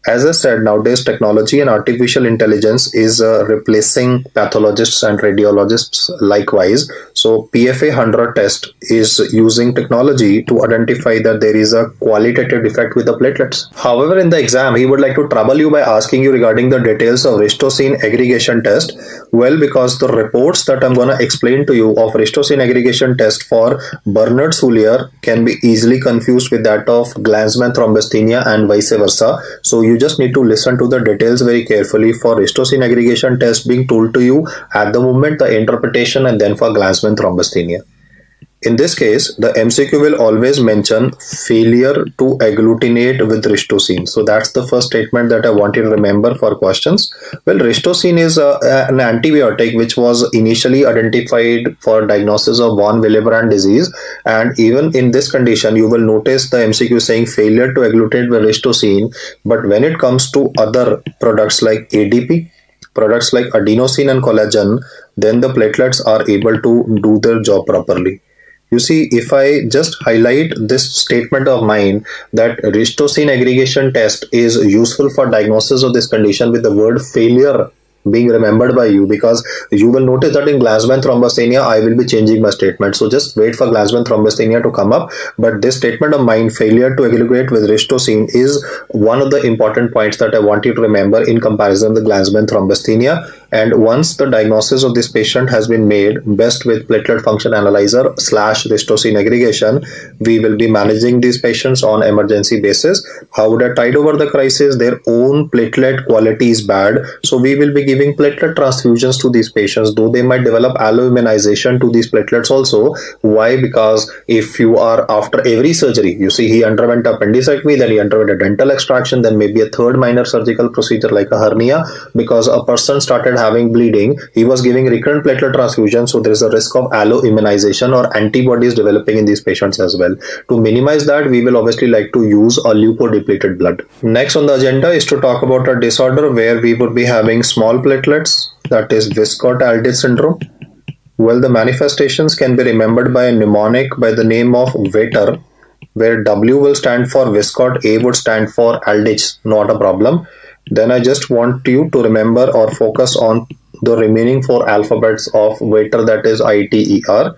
As I said, nowadays technology and artificial intelligence is replacing pathologists and radiologists likewise. So PFA 100 test is using technology to identify that there is a qualitative defect with the platelets. However, in the exam, he would like to trouble you by asking you regarding the details of Ristosine aggregation test. Well, because the reports that I'm going to explain to you of Ristosine aggregation test for Bernard-Soulier can be easily confused with that of Glanzmann thrombasthenia and vice versa. So you just need to listen to the details very carefully for Ristosine aggregation test being told to you at the moment, the interpretation, and then for Glanzmann thrombasthenia. In this case, the MCQ will always mention failure to agglutinate with Ristosine. So that's the first statement that I want you to remember for questions. Well, Ristosine is an antibiotic which was initially identified for diagnosis of von Willebrand disease. And even in this condition, you will notice the MCQ saying failure to agglutinate with Ristosine. But when it comes to other products like ADP, products like adenosine and collagen, then the platelets are able to do their job properly. You see, if I just highlight this statement of mine that Ristosine aggregation test is useful for diagnosis of this condition with the word failure being remembered by you, because you will notice that in Glanzmann thrombasthenia, I will be changing my statement. So just wait for Glanzmann thrombasthenia to come up. But this statement of mine, failure to aggregate with Ristosine, is one of the important points that I want you to remember in comparison with Glanzmann thrombasthenia. And once the diagnosis of this patient has been made, best with platelet function analyzer slash histocene aggregation, we will be managing these patients on emergency basis. However, tide over the crisis, their own platelet quality is bad, so we will be giving platelet transfusions to these patients, though they might develop alloimmunization to these platelets also. Why? Because if you are after every surgery, you see he underwent appendectomy, then he underwent a dental extraction, then maybe a third minor surgical procedure like a hernia, because a person started having bleeding, he was giving recurrent platelet transfusion, so there is a risk of alloimmunization or antibodies developing in these patients as well. To minimize that, we will obviously like to use a leukodepleted blood. Next on the agenda is to talk about a disorder where we would be having small platelets, that is Wiskott-Aldrich syndrome. Well, the manifestations can be remembered by a mnemonic by the name of Vater, where W will stand for Wiskott, A would stand for Aldrich, not a problem. Then I just want you to remember or focus on the remaining four alphabets of Vater, that is ITER.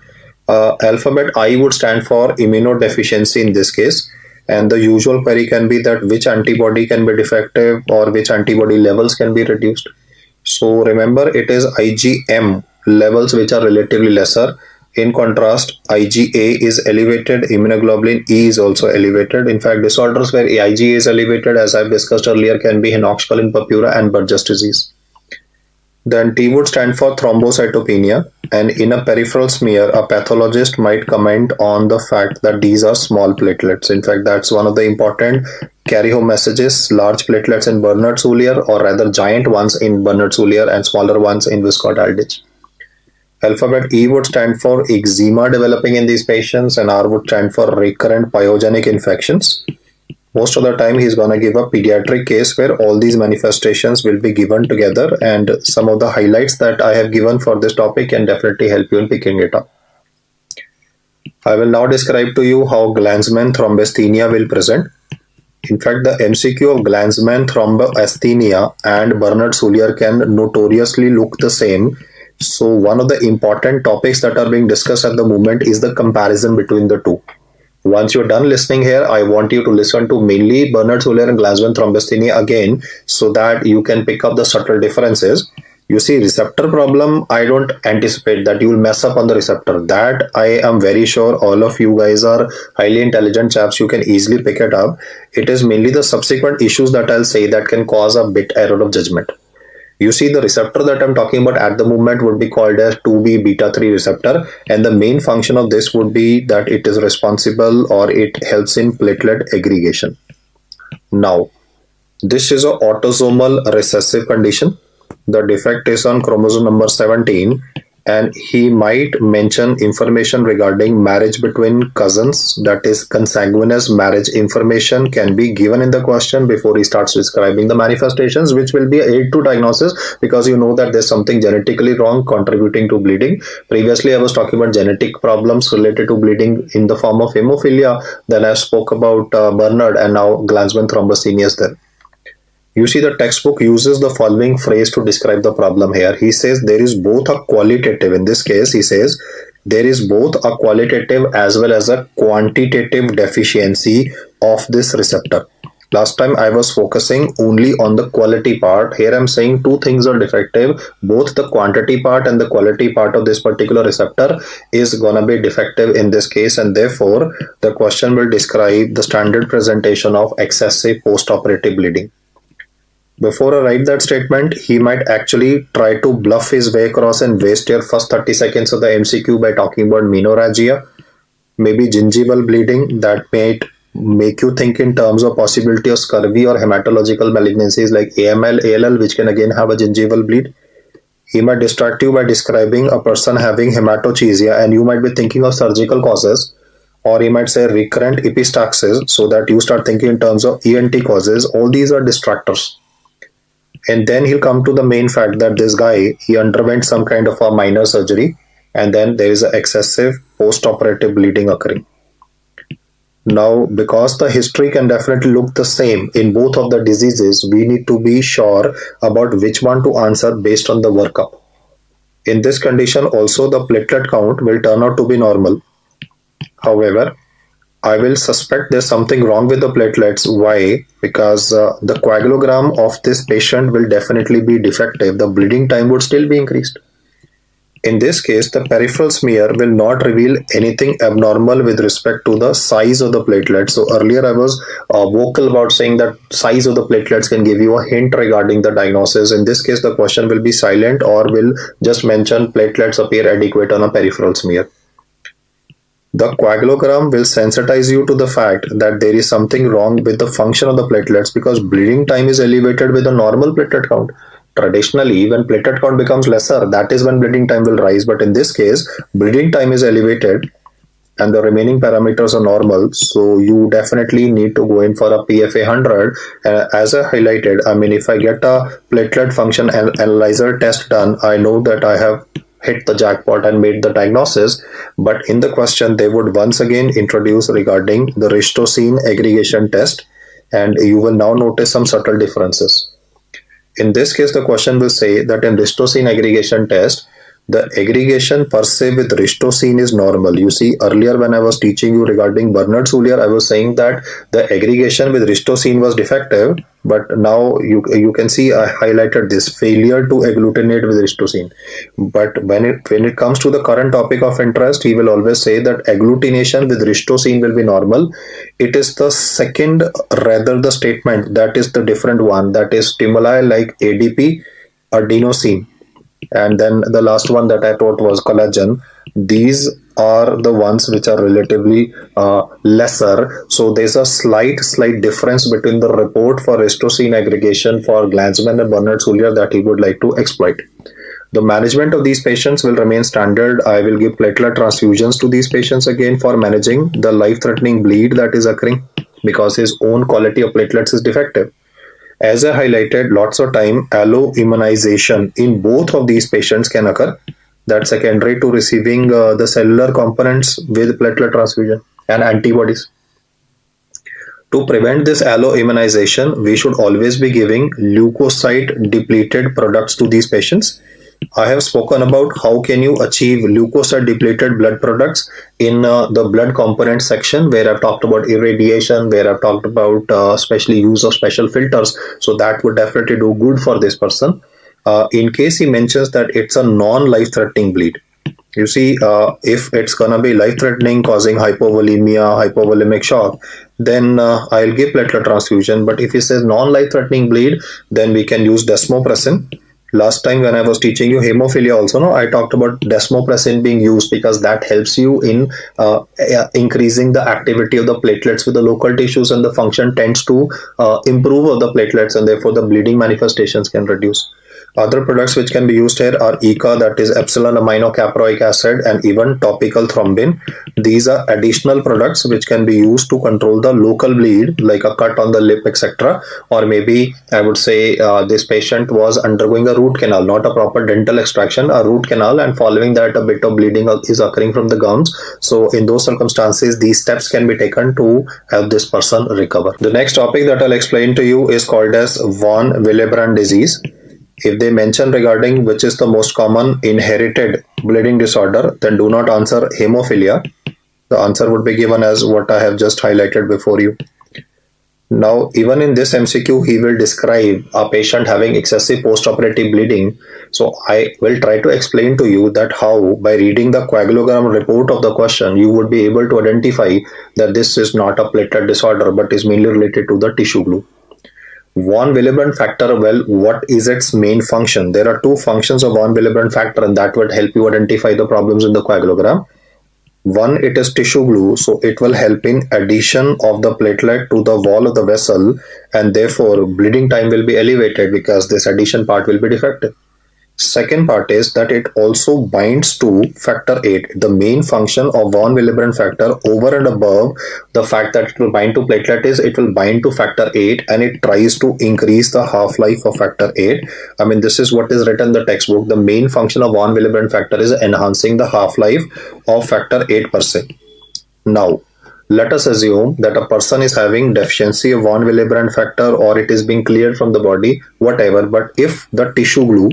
Alphabet I would stand for immunodeficiency in this case, and the usual query can be that which antibody can be defective or which antibody levels can be reduced. So remember, it is IgM levels which are relatively lesser. In contrast, IgA is elevated, immunoglobulin E is also elevated. In fact, disorders where IgA is elevated, as I've discussed earlier, can be henoch-Cullen purpura and Burgess disease. Then T would stand for thrombocytopenia, and in a peripheral smear, a pathologist might comment on the fact that these are small platelets. In fact, that's one of the important carry home messages: large platelets in Bernard-Soulier, or rather giant ones in Bernard-Soulier and smaller ones in Wiskott-Aldrich. Alphabet E would stand for eczema developing in these patients, and R would stand for recurrent pyogenic infections. Most of the time, he's going to give a pediatric case where all these manifestations will be given together, and some of the highlights that I have given for this topic can definitely help you in picking it up. I will now describe to you how Glanzmann thrombasthenia will present. In fact, the MCQ of Glanzmann thrombasthenia and Bernard-Soulier can notoriously look the same. So one of the important topics that are being discussed at the moment is the comparison between the two. Once you're done listening here, I want you to listen to mainly Bernard-Soulier and Glanzmann thrombasthenia again, so that you can pick up the subtle differences. You see, receptor problem, I don't anticipate that you will mess up on the receptor. That I am very sure all of you guys are highly intelligent chaps. You can easily pick it up. It is mainly the subsequent issues that I'll say that can cause a bit error of judgment. You see, the receptor that I'm talking about at the moment would be called as 2B beta 3 receptor, and the main function of this would be that it is responsible or it helps in platelet aggregation. Now, this is an autosomal recessive condition. The defect is on chromosome number 17, and he might mention information regarding marriage between cousins, that is consanguineous marriage information can be given in the question before he starts describing the manifestations, which will be aid to diagnosis, because you know that there's something genetically wrong contributing to bleeding. Previously, I was talking about genetic problems related to bleeding in the form of hemophilia. Then I spoke about Bernard, and now Glanzmann thrombasthenia is there. You see, the textbook uses the following phrase to describe the problem here. He says there is both a qualitative, in this case, he says there is both a qualitative as well as a quantitative deficiency of this receptor. Last time I was focusing only on the quality part. Here I'm saying two things are defective. Both the quantity part and the quality part of this particular receptor is gonna be defective in this case, and therefore the question will describe the standard presentation of excessive postoperative bleeding. Before I write that statement, he might actually try to bluff his way across and waste your first 30 seconds of the MCQ by talking about menorrhagia, maybe gingival bleeding that might make you think in terms of possibility of scurvy or hematological malignancies like AML, ALL, which can again have a gingival bleed. He might distract you by describing a person having hematochezia, and you might be thinking of surgical causes, or he might say recurrent epistaxis, so that you start thinking in terms of ENT causes. All these are distractors. And then he'll come to the main fact that this guy, he underwent some kind of a minor surgery, and then there is an excessive post-operative bleeding occurring. Now, because the history can definitely look the same in both of the diseases, we need to be sure about which one to answer based on the workup. In this condition, also the platelet count will turn out to be normal. However, I will suspect there's something wrong with the platelets. Why? Because the coagulogram of this patient will definitely be defective. The bleeding time would still be increased. In this case, the peripheral smear will not reveal anything abnormal with respect to the size of the platelets. So earlier I was vocal about saying that size of the platelets can give you a hint regarding the diagnosis. In this case, the question will be silent or will just mention platelets appear adequate on a peripheral smear. The coagulogram will sensitize you to the fact that there is something wrong with the function of the platelets because bleeding time is elevated with a normal platelet count. Traditionally, when platelet count becomes lesser, that is when bleeding time will rise. But in this case, bleeding time is elevated and the remaining parameters are normal. So you definitely need to go in for a PFA 100. As I highlighted, I mean, if I get a platelet function analyzer test done, I know that I have hit the jackpot and made the diagnosis. But in the question, they would once again introduce regarding the ristosine aggregation test, and you will now notice some subtle differences. In this case, the question will say that in ristosine aggregation test, the aggregation per se with ristosine is normal. You see, earlier when I was teaching you regarding Bernard-Soulier, I was saying that the aggregation with ristosine was defective, but now you can see I highlighted this failure to agglutinate with ristosine. But when it comes to the current topic of interest, he will always say that agglutination with ristosine will be normal. It is the second, rather the statement that is the different one, that is stimuli like ADP, adenosine, and then the last one that I taught was collagen. These are the ones which are relatively lesser. So there's a slight difference between the report for ristosine aggregation for Glanzman and Bernard-Soulier that he would like to exploit. The management of these patients will remain standard. I will give platelet transfusions to these patients again for managing the life-threatening bleed that is occurring because his own quality of platelets is defective. As I highlighted, lots of time alloimmunization in both of these patients can occur. That's secondary to receiving the cellular components with platelet transfusion and antibodies. To prevent this alloimmunization, we should always be giving leukocyte depleted products to these patients. I have spoken about how can you achieve leukocyte depleted blood products in the blood component section, where I've talked about irradiation, where I've talked about especially use of special filters. So that would definitely do good for this person. In case he mentions that it's a non-life threatening bleed. You see, if it's gonna be life-threatening, causing hypovolemia, hypovolemic shock, then I'll give platelet transfusion. But if he says non-life-threatening bleed, then we can use desmopressin. Last time when I was teaching you hemophilia also, no, I talked about desmopressin being used because that helps you in increasing the activity of the platelets with the local tissues, and the function tends to improve of the platelets, and therefore the bleeding manifestations can reduce. Other products which can be used here are ECA, that is epsilon aminocaproic acid, and even topical thrombin. These are additional products which can be used to control the local bleed, like a cut on the lip, etc. Or maybe I would say this patient was undergoing a root canal, not a proper dental extraction, a root canal, and following that a bit of bleeding is occurring from the gums. So in those circumstances, these steps can be taken to help this person recover. The next topic that I'll explain to you is called as von Willebrand disease. If they mention regarding which is the most common inherited bleeding disorder, then do not answer hemophilia. The answer would be given as what I have just highlighted before you. Now, even in this MCQ, he will describe a patient having excessive postoperative bleeding. So I will try to explain to you that how, by reading the coagulogram report of the question, you would be able to identify that this is not a platelet disorder, but is mainly related to the tissue glue. Von Willebrand factor, well, what is its main function? There are two functions of von Willebrand factor, and that would help you identify the problems in the coagulogram. One, it is tissue glue, so it will help in addition of the platelet to the wall of the vessel, and therefore bleeding time will be elevated because this addition part will be defective. Second part is that it also binds to factor 8. The main function of von Willebrand factor, over and above the fact that it will bind to platelet, is it will bind to factor 8, and it tries to increase the half-life of factor 8. I mean, this is what is written in the textbook. The main function of von Willebrand factor is enhancing the half-life of factor 8 per se. Now, let us assume that a person is having deficiency of von Willebrand factor, or it is being cleared from the body, whatever. But if the tissue glue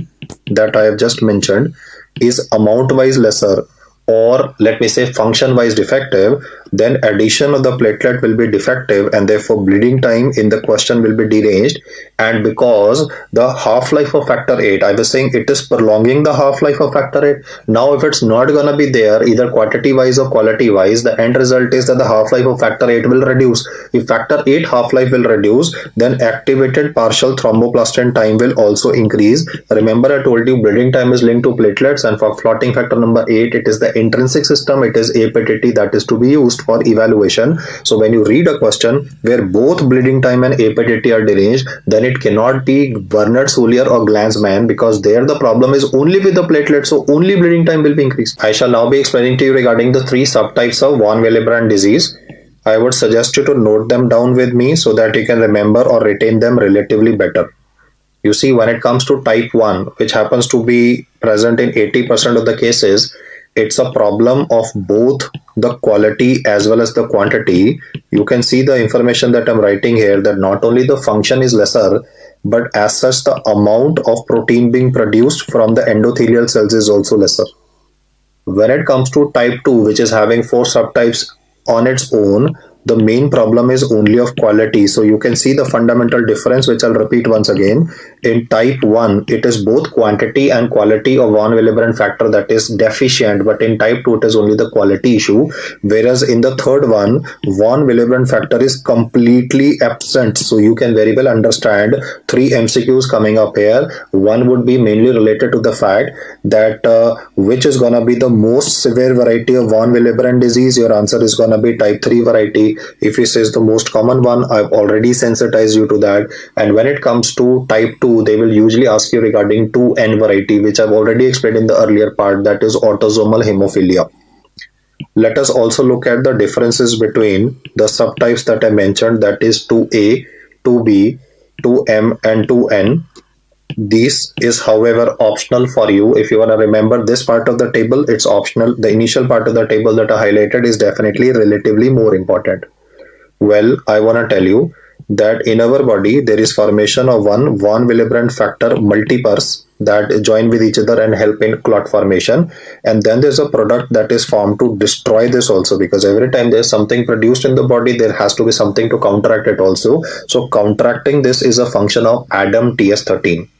that I have just mentioned is amount wise lesser, or let me say function wise defective, then addition of the platelet will be defective, and therefore bleeding time in the question will be deranged. And because the half-life of factor 8, I was saying it is prolonging the half-life of factor 8. Now if it's not going to be there either quantity wise or quality wise, the end result is that the half-life of factor 8 will reduce. If factor 8 half-life will reduce, then activated partial thromboplastin time will also increase. Remember, I told you bleeding time is linked to platelets, and for clotting factor number 8, it is the intrinsic system, it is apetity that is to be used for evaluation. So when you read a question where both bleeding time and apetity are deranged, then it cannot be Bernard Soulier or Glanzmann, because there the problem is only with the platelets, so only bleeding time will be increased. I shall now be explaining to you regarding the three subtypes of von Willebrand disease. I would suggest you to note them down with me so that you can remember or retain them relatively better. You see, when it comes to type 1, which happens to be present in 80% of the cases, it's a problem of both the quality as well as the quantity. You can see the information that I'm writing here, that not only the function is lesser, but as such the amount of protein being produced from the endothelial cells is also lesser. When it comes to type 2, which is having 4 subtypes on its own, the main problem is only of quality. So you can see the fundamental difference, which I'll repeat once again. In type 1, it is both quantity and quality of von Willebrand factor that is deficient, but in type 2, it is only the quality issue. Whereas in the third one, von Willebrand factor is completely absent. So you can very well understand 3 MCQs coming up here. One would be mainly related to the fact that which is going to be the most severe variety of von Willebrand disease. Your answer is going to be type 3 variety. If he says the most common one, I've already sensitized you to that. And when it comes to type 2, they will usually ask you regarding 2N variety, which I've already explained in the earlier part, that is autosomal hemophilia. Let us also look at the differences between the subtypes that I mentioned, that is 2A, 2B, 2M and 2N. This is, however, optional for you. If you want to remember this part of the table, it's optional. The initial part of the table that I highlighted is definitely relatively more important. Well, I want to tell you that in our body, there is formation of one von Willebrand factor multipars that join with each other and help in clot formation. And then there's a product that is formed to destroy this also, because every time there's something produced in the body, there has to be something to counteract it also. So counteracting this is a function of ADAM TS13.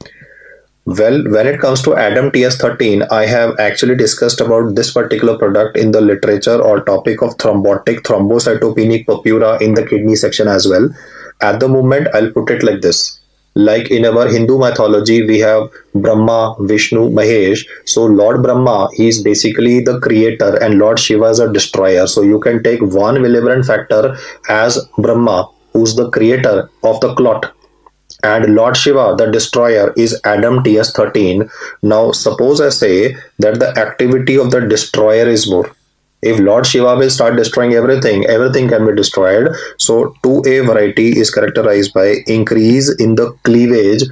Well, when it comes to ADAM TS13, I have actually discussed about this particular product in the literature or topic of thrombotic thrombocytopenic purpura in the kidney section as well. At the moment, I'll put it like this. Like in our Hindu mythology, we have Brahma, Vishnu, Mahesh. So Lord Brahma, he is basically the creator, and Lord Shiva is a destroyer. So you can take von Willebrand factor as Brahma, who's the creator of the clot, and Lord Shiva, the destroyer, is ADAM TS13. Now, suppose I say that the activity of the destroyer is more. If Lord Shiva will start destroying everything, everything can be destroyed. So 2A variety is characterized by increase in the cleavage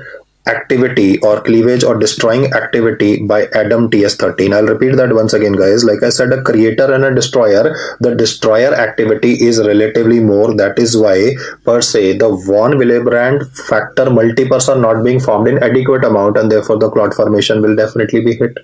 activity or cleavage or destroying activity by ADAM TS13. I'll repeat that once again, guys. Like I said, a creator and a destroyer. The destroyer activity is relatively more. That is why, per se, the von Willebrand factor multipars are not being formed in adequate amount, and therefore the clot formation will definitely be hit.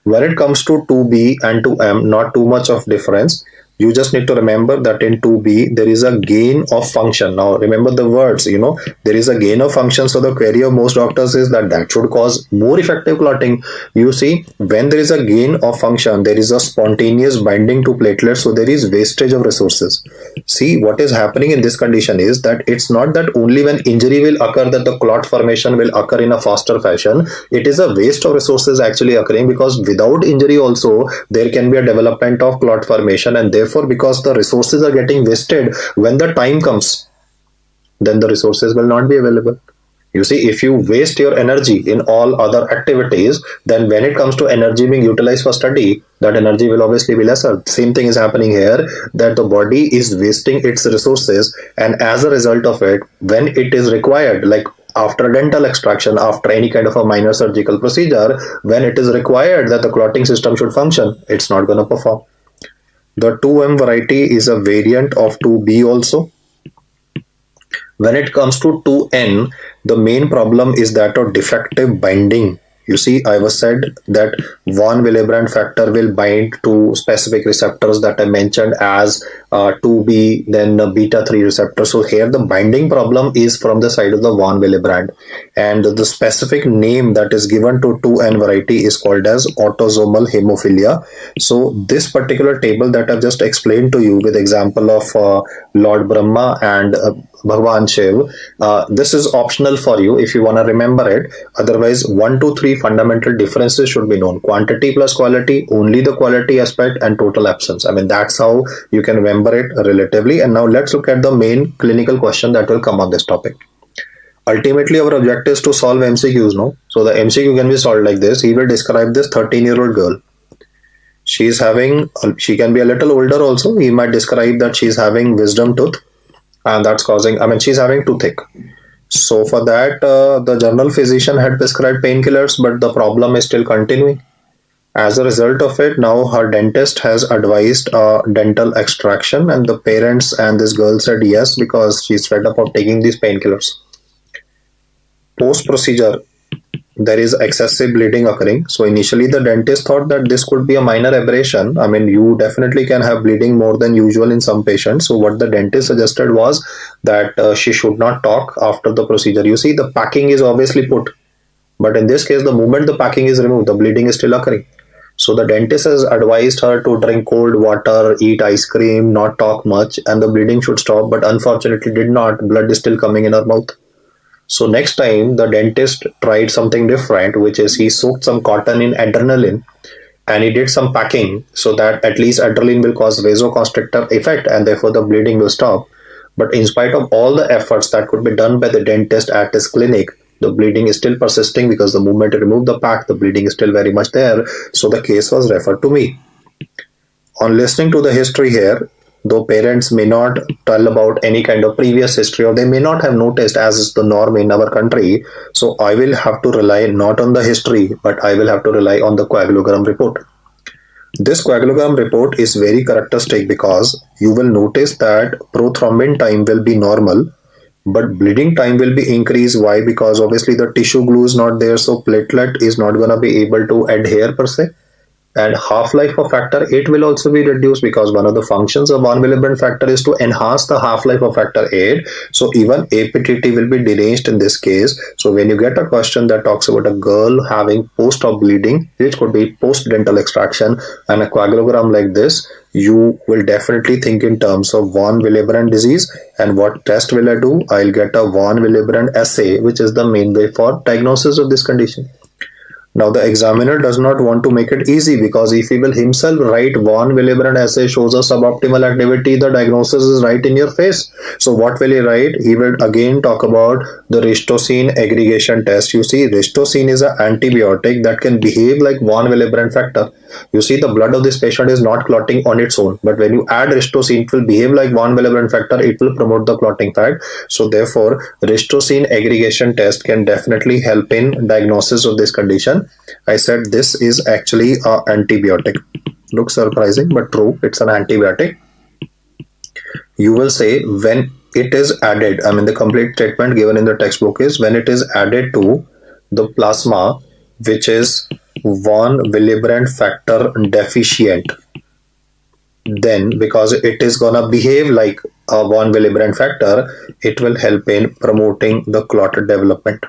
When it comes to 2B and 2M, not too much of difference. You just need to remember that in 2B, there is a gain of function. Now, remember the words, there is a gain of function. So the query of most doctors is that should cause more effective clotting. You see, when there is a gain of function, there is a spontaneous binding to platelets. So there is wastage of resources. See, what is happening in this condition is that it's not that only when injury will occur that the clot formation will occur in a faster fashion. It is a waste of resources actually occurring, because without injury also, there can be a development of clot formation, and therefore, because the resources are getting wasted, when the time comes, then the resources will not be available. You see, if you waste your energy in all other activities, then when it comes to energy being utilized for study, that energy will obviously be lesser. Same thing is happening here, that the body is wasting its resources, and as a result of it, when it is required, like after dental extraction, after any kind of a minor surgical procedure, when it is required that the clotting system should function, it's not going to perform. The 2M variety is a variant of 2B also. When it comes to 2N, the main problem is that of defective binding You see, I was said that von Willebrand factor will bind to specific receptors that I mentioned as 2B, then beta 3 receptor. So here the binding problem is from the side of the von Willebrand, and the specific name that is given to 2N variety is called as autosomal hemophilia. So this particular table that I've just explained to you with example of Lord Brahma and Bhagwan Shiv, this is optional for you if you want to remember it. Otherwise, 1, 2, 3 fundamental differences should be known. Quantity plus quality, only the quality aspect, and total absence. I mean, that's how you can remember it relatively. And now let's look at the main clinical question that will come on this topic. Ultimately, our objective is to solve MCQs, no? So the MCQ can be solved like this. He will describe this 13-year-old girl. She can be a little older also. He might describe that she's having wisdom tooth, and that's causing, I mean, she's having toothache. So for that, the general physician had prescribed painkillers, but the problem is still continuing. As a result of it, now her dentist has advised dental extraction, and the parents and this girl said yes because she's fed up of taking these painkillers. Post procedure, there is excessive bleeding occurring. So initially the dentist thought that this could be a minor aberration. I mean, you definitely can have bleeding more than usual in some patients. So what the dentist suggested was that she should not talk after the procedure. You see, the packing is obviously put, but in this case, the moment the packing is removed, the bleeding is still occurring. So the dentist has advised her to drink cold water, eat ice cream, not talk much, and the bleeding should stop, but unfortunately did not. Blood is still coming in her mouth. So next time the dentist tried something different, which is he soaked some cotton in adrenaline and he did some packing so that at least adrenaline will cause vasoconstrictor effect and therefore the bleeding will stop. But in spite of all the efforts that could be done by the dentist at his clinic, the bleeding is still persisting because the moment he removed the pack, the bleeding is still very much there. So the case was referred to me. On listening to the history here, though parents may not tell about any kind of previous history or they may not have noticed as is the norm in our country, so I will have to rely not on the history, but I will have to rely on the coagulogram report. This coagulogram report is very characteristic because you will notice that prothrombin time will be normal, but bleeding time will be increased. Why? Because obviously the tissue glue is not there, so platelet is not going to be able to adhere per se. And half-life of factor 8 will also be reduced because one of the functions of von Willebrand factor is to enhance the half-life of factor 8. So even APTT will be deranged in this case. So when you get a question that talks about a girl having post-op bleeding, which could be post-dental extraction, and a coagulogram like this, you will definitely think in terms of von Willebrand disease. And what test will I do? I'll get a von Willebrand assay, which is the main way for diagnosis of this condition. Now the examiner does not want to make it easy because if he will himself write von Willebrand assay shows a suboptimal activity, the diagnosis is right in your face. So what will he write? He will again talk about the ristosine aggregation test. You see, ristosine is an antibiotic that can behave like von Willebrand factor. You see, the blood of this patient is not clotting on its own, but when you add ristosine, it will behave like von Willebrand factor. It will promote the clotting fact. So therefore, ristosine aggregation test can definitely help in diagnosis of this condition. I said this is actually an antibiotic. Looks surprising, but true. It's an antibiotic. You will say when it is added, I mean the complete statement given in the textbook is when it is added to the plasma, which is von Willebrand factor deficient, then because it is gonna behave like a von Willebrand factor, it will help in promoting the clot development.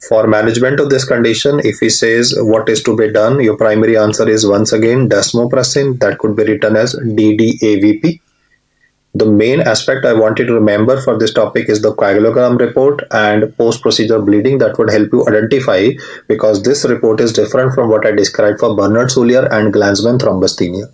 For management of this condition, if he says what is to be done, your primary answer is once again desmopressin, that could be written as DDAVP. The main aspect I want you to remember for this topic is the coagulogram report and post-procedure bleeding that would help you identify, because this report is different from what I described for Bernard-Soulier and Glanzmann thrombasthenia.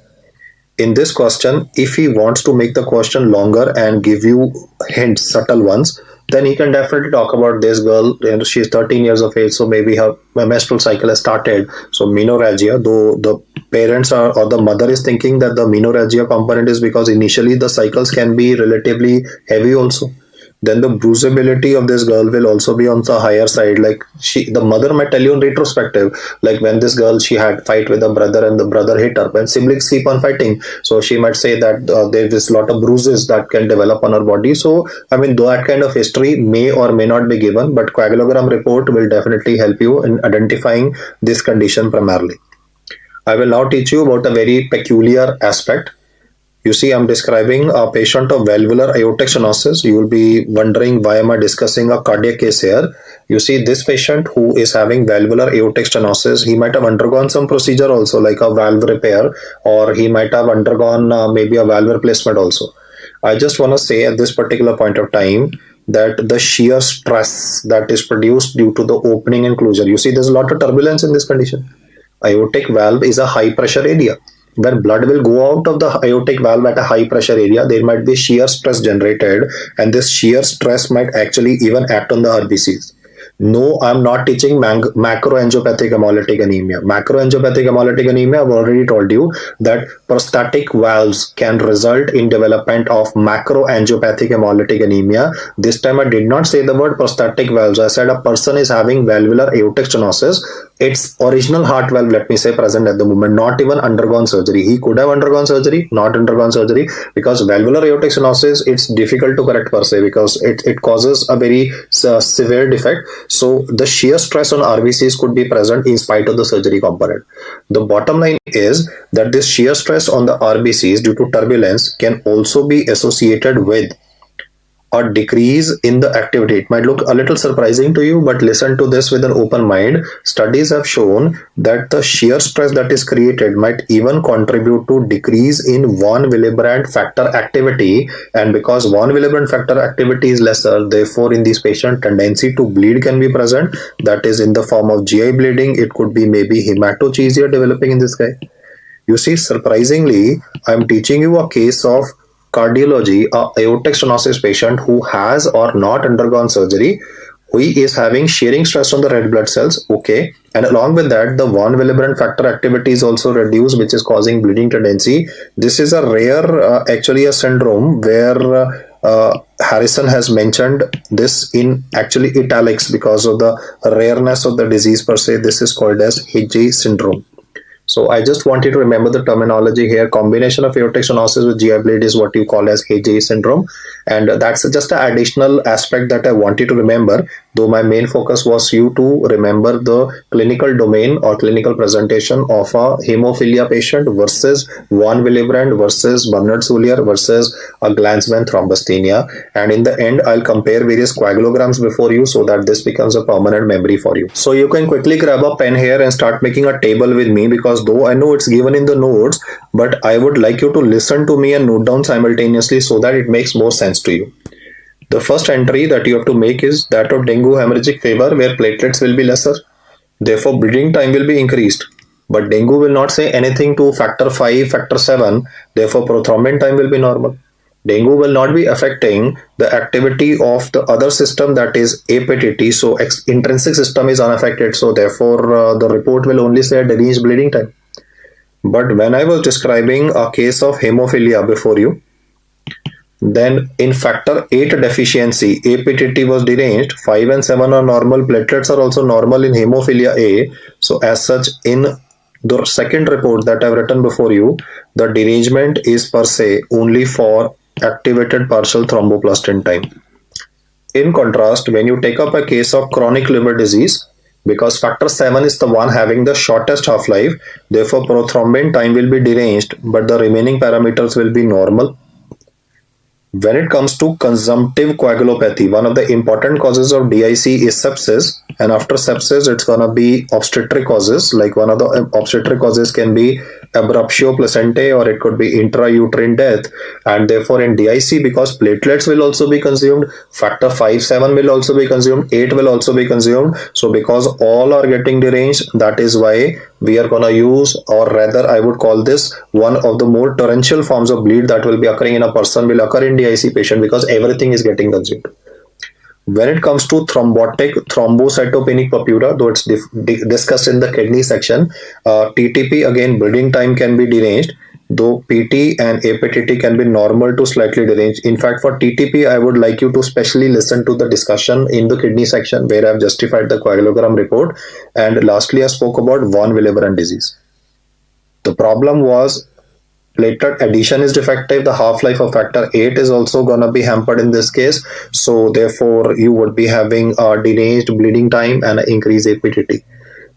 In this question, if he wants to make the question longer and give you hints, subtle ones, then he can definitely talk about this girl. She's 13 years of age, so maybe her menstrual cycle has started. So menorrhagia, though the parents are or the mother is thinking that the menorrhagia component is because initially the cycles can be relatively heavy also. then the bruisability of this girl will also be on the higher side. Like the mother might tell you in retrospective, like when this girl, she had fight with the brother and the brother hit her. When siblings keep on fighting, so she might say that there is a lot of bruises that can develop on her body. So I mean, though that kind of history may or may not be given, but coagulogram report will definitely help you in identifying this condition primarily. I will now teach you about a very peculiar aspect. You see, I'm describing a patient of valvular aortic stenosis. You will be wondering, why am I discussing a cardiac case here? You see, this patient who is having valvular aortic stenosis, he might have undergone some procedure also, like a valve repair, or he might have undergone maybe a valve replacement also. I just want to say at this particular point of time that the shear stress that is produced due to the opening and closure, you see, there's a lot of turbulence in this condition. Aortic valve is a high pressure area. When blood will go out of the aortic valve at a high pressure area, there might be shear stress generated, and this shear stress might actually even act on the RBCs. No, I'm not teaching macroangiopathic hemolytic anemia. Macroangiopathic hemolytic anemia, I've already told you that prostatic valves can result in development of macroangiopathic hemolytic anemia. This time I did not say the word prostatic valves. I said a person is having valvular aortic stenosis. Its original heart valve, let me say, present at the moment, not even undergone surgery. He could have undergone surgery, not undergone surgery, because valvular aortic stenosis, it's difficult to correct per se, because it causes a very severe defect. So the shear stress on RBCs could be present in spite of the surgery component. The bottom line is that this shear stress on the RBCs due to turbulence can also be associated with a decrease in the activity. It might look a little surprising to you, but listen to this with an open mind. Studies have shown that the shear stress that is created might even contribute to decrease in von Willebrand factor activity. And because von Willebrand factor activity is lesser, therefore in this patient, tendency to bleed can be present. That is in the form of GI bleeding. It could be maybe hematochezia developing in this guy. You see, surprisingly, I'm teaching you a case of cardiology, a aortic stenosis patient who has or not undergone surgery, who is having shearing stress on the red blood cells, okay, and along with that, the von Willebrand factor activity is also reduced, which is causing bleeding tendency. This is a rare, actually a syndrome where Harrison has mentioned this in actually italics because of the rareness of the disease per se. This is called as Hedge syndrome. So I just want you to remember the terminology here. Combination of aortic stenosis with GI bleed is what you call as Hedge syndrome. And that's just an additional aspect that I want you to remember, though my main focus was you to remember the clinical domain or clinical presentation of a hemophilia patient versus von Willebrand versus Bernard-Soulier versus a Glanzmann thrombasthenia. And in the end, I'll compare various coagulograms before you so that this becomes a permanent memory for you. So you can quickly grab a pen here and start making a table with me, because though I know it's given in the notes, but I would like you to listen to me and note down simultaneously so that it makes more sense to you. The first entry that you have to make is that of dengue hemorrhagic fever, where platelets will be lesser. Therefore, bleeding time will be increased. But dengue will not say anything to factor 5, factor 7. Therefore, prothrombin time will be normal. Dengue will not be affecting the activity of the other system, that is APTT. So intrinsic system is unaffected. So therefore, the report will only say deranged bleeding time. But when I was describing a case of hemophilia before you, then in factor 8 deficiency, APTT was deranged, 5 and 7 are normal, platelets are also normal in hemophilia A. So as such, in the second report that I've written before you, the derangement is per se only for activated partial thromboplastin time. In contrast, when you take up a case of chronic liver disease, because factor 7 is the one having the shortest half-life, therefore prothrombin time will be deranged, but the remaining parameters will be normal. When it comes to consumptive coagulopathy, one of the important causes of DIC is sepsis, and after sepsis, it's gonna be obstetric causes. Like one of the obstetric causes can be abruptio placentae, or it could be intrauterine death. And therefore, in DIC, because platelets will also be consumed, factor 5, 7 will also be consumed, 8 will also be consumed. So because all are getting deranged, that is why we are gonna use, or rather I would call this one of the more torrential forms of bleed that will be occurring in a person will occur in DIC patient, because everything is getting consumed. When it comes to thrombotic thrombocytopenic purpura, though it's discussed in the kidney section, TTP, again bleeding time can be deranged. though PT and APTT can be normal to slightly deranged. In fact, for TTP, I would like you to specially listen to the discussion in the kidney section where I've justified the coagulogram report. And lastly, I spoke about von Willebrand disease. The problem was platelet addition is defective. The half-life of factor 8 is also going to be hampered in this case. So therefore, you would be having a deranged bleeding time and an increased APTT.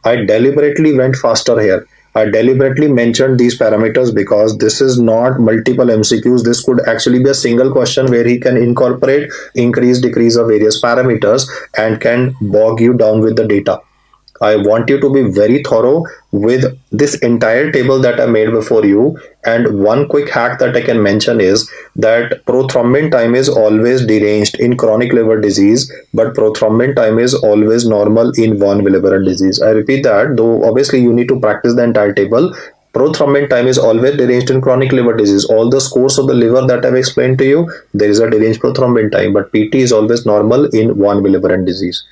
I deliberately went faster here. I deliberately mentioned these parameters because this is not multiple MCQs. This could actually be a single question where he can incorporate increase, decrease of various parameters and can bog you down with the data. I want you to be very thorough with this entire table that I made before you. And one quick hack that I can mention is that prothrombin time is always deranged in chronic liver disease, but prothrombin time is always normal in von Willebrand disease. I repeat that, though obviously you need to practice the entire table. Prothrombin time is always deranged in chronic liver disease. All the scores of the liver that I've explained to you, there is a deranged prothrombin time, but PT is always normal in von Willebrand disease.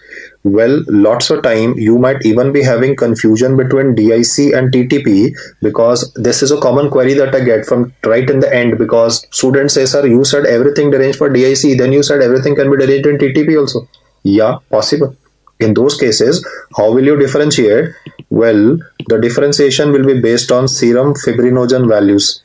Well, lots of time you might even be having confusion between DIC and TTP because this is a common query that I get from right in the end because students say, sir, you said everything deranged for DIC, then you said everything can be deranged in TTP also. Yeah, possible. In those cases, how will you differentiate? Well, the differentiation will be based on serum fibrinogen values.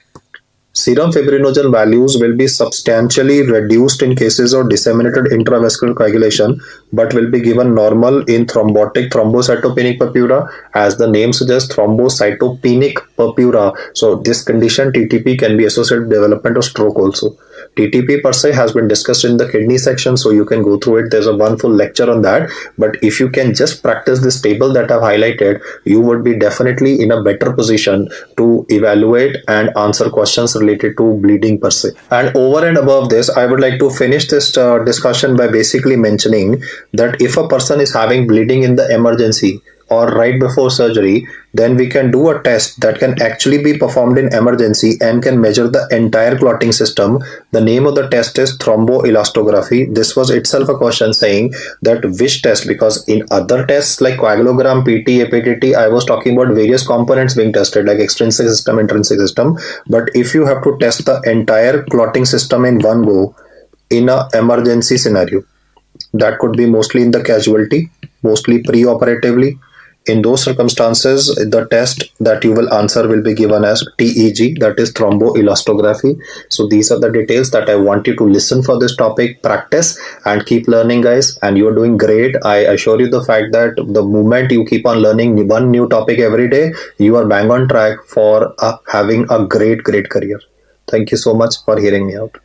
Serum fibrinogen values will be substantially reduced in cases of disseminated intravascular coagulation, but will be given normal in thrombotic thrombocytopenic purpura, as the name suggests, thrombocytopenic purpura. So this condition TTP can be associated with development of stroke also. TTP per se has been discussed in the kidney section, so you can go through it. There's a one full lecture on that. But if you can just practice this table that I've highlighted, you would be definitely in a better position to evaluate and answer questions related to bleeding per se. And over and above this, I would like to finish this discussion by basically mentioning that if a person is having bleeding in the emergency or right before surgery, then we can do a test that can actually be performed in emergency and can measure the entire clotting system. The name of the test is thromboelastography. This was itself a question saying that which test, because in other tests like coagulogram, PT, APTT, I was talking about various components being tested like extrinsic system, intrinsic system. But if you have to test the entire clotting system in one go in an emergency scenario, that could be mostly in the casualty, mostly pre-operatively. In those circumstances, the test that you will answer will be given as TEG, that is thromboelastography. So these are the details that I want you to listen for this topic, practice and keep learning, guys. And you're doing great. I assure you the fact that the moment you keep on learning one new topic every day, you are bang on track for having a great career. Thank you so much for hearing me out.